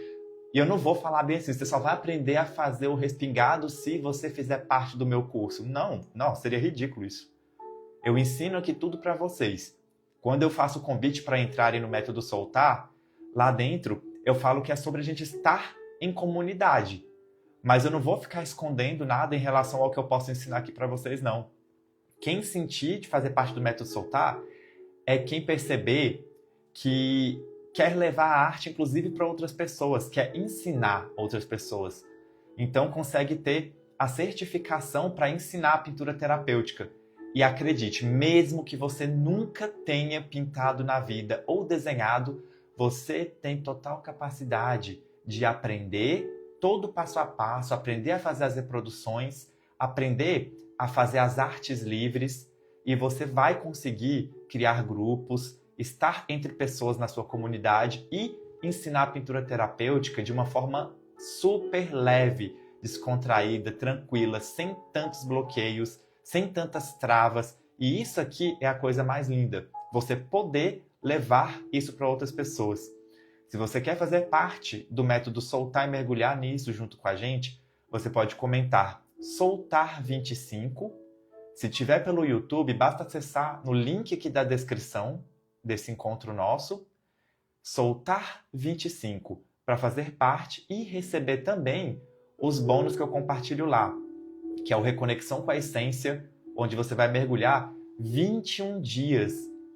E eu não vou falar bem assim, você só vai aprender a fazer o respingado se você fizer parte do meu curso. Não, seria ridículo isso. Eu ensino aqui tudo para vocês. Quando eu faço o convite para entrarem no método soltar, lá dentro eu falo que é sobre a gente estar em comunidade. Mas eu não vou ficar escondendo nada em relação ao que eu posso ensinar aqui para vocês, não. Quem sentir de fazer parte do método soltar é quem perceber que quer levar a arte, inclusive, para outras pessoas, quer ensinar outras pessoas. Então, consegue ter a certificação para ensinar a pintura terapêutica. E acredite, mesmo que você nunca tenha pintado na vida ou desenhado, você tem total capacidade de aprender todo passo a passo, aprender a fazer as reproduções, aprender a fazer as artes livres, e você vai conseguir criar grupos, estar entre pessoas na sua comunidade e ensinar a pintura terapêutica de uma forma super leve, descontraída, tranquila, sem tantos bloqueios, sem tantas travas. E isso aqui é a coisa mais linda, você poder levar isso para outras pessoas. Se você quer fazer parte do método Soltar e Mergulhar nisso junto com a gente, você pode comentar Soltar25. Se tiver pelo YouTube, basta acessar no link aqui da descrição desse encontro nosso, Soltar25, para fazer parte e receber também os bônus que eu compartilho lá, que é o Reconexão com a Essência, onde você vai mergulhar 21 dias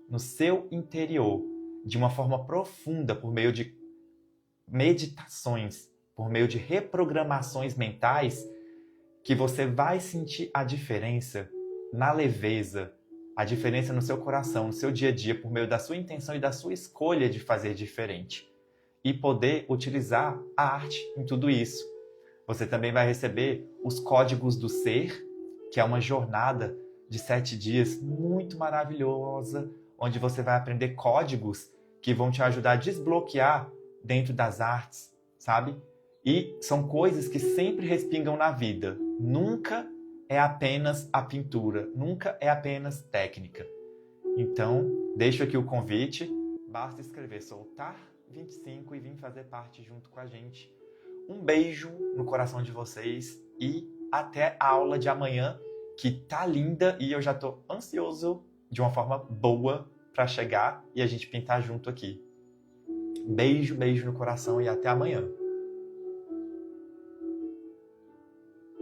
no seu interior, de uma forma profunda, por meio de meditações, por meio de reprogramações mentais, que você vai sentir a diferença na leveza, a diferença no seu coração, no seu dia a dia, por meio da sua intenção e da sua escolha de fazer diferente. E poder utilizar a arte em tudo isso. Você também vai receber os Códigos do Ser, que é uma jornada de 7 dias muito maravilhosa, onde você vai aprender códigos que vão te ajudar a desbloquear dentro das artes, sabe? E são coisas que sempre respingam na vida. Nunca é apenas a pintura, nunca é apenas técnica. Então, deixo aqui o convite, basta escrever Soltar25 e vir fazer parte junto com a gente. Um beijo no coração de vocês e até a aula de amanhã, que tá linda e eu já tô ansioso de uma forma boa para chegar e a gente pintar junto aqui. Beijo, beijo no coração e até amanhã.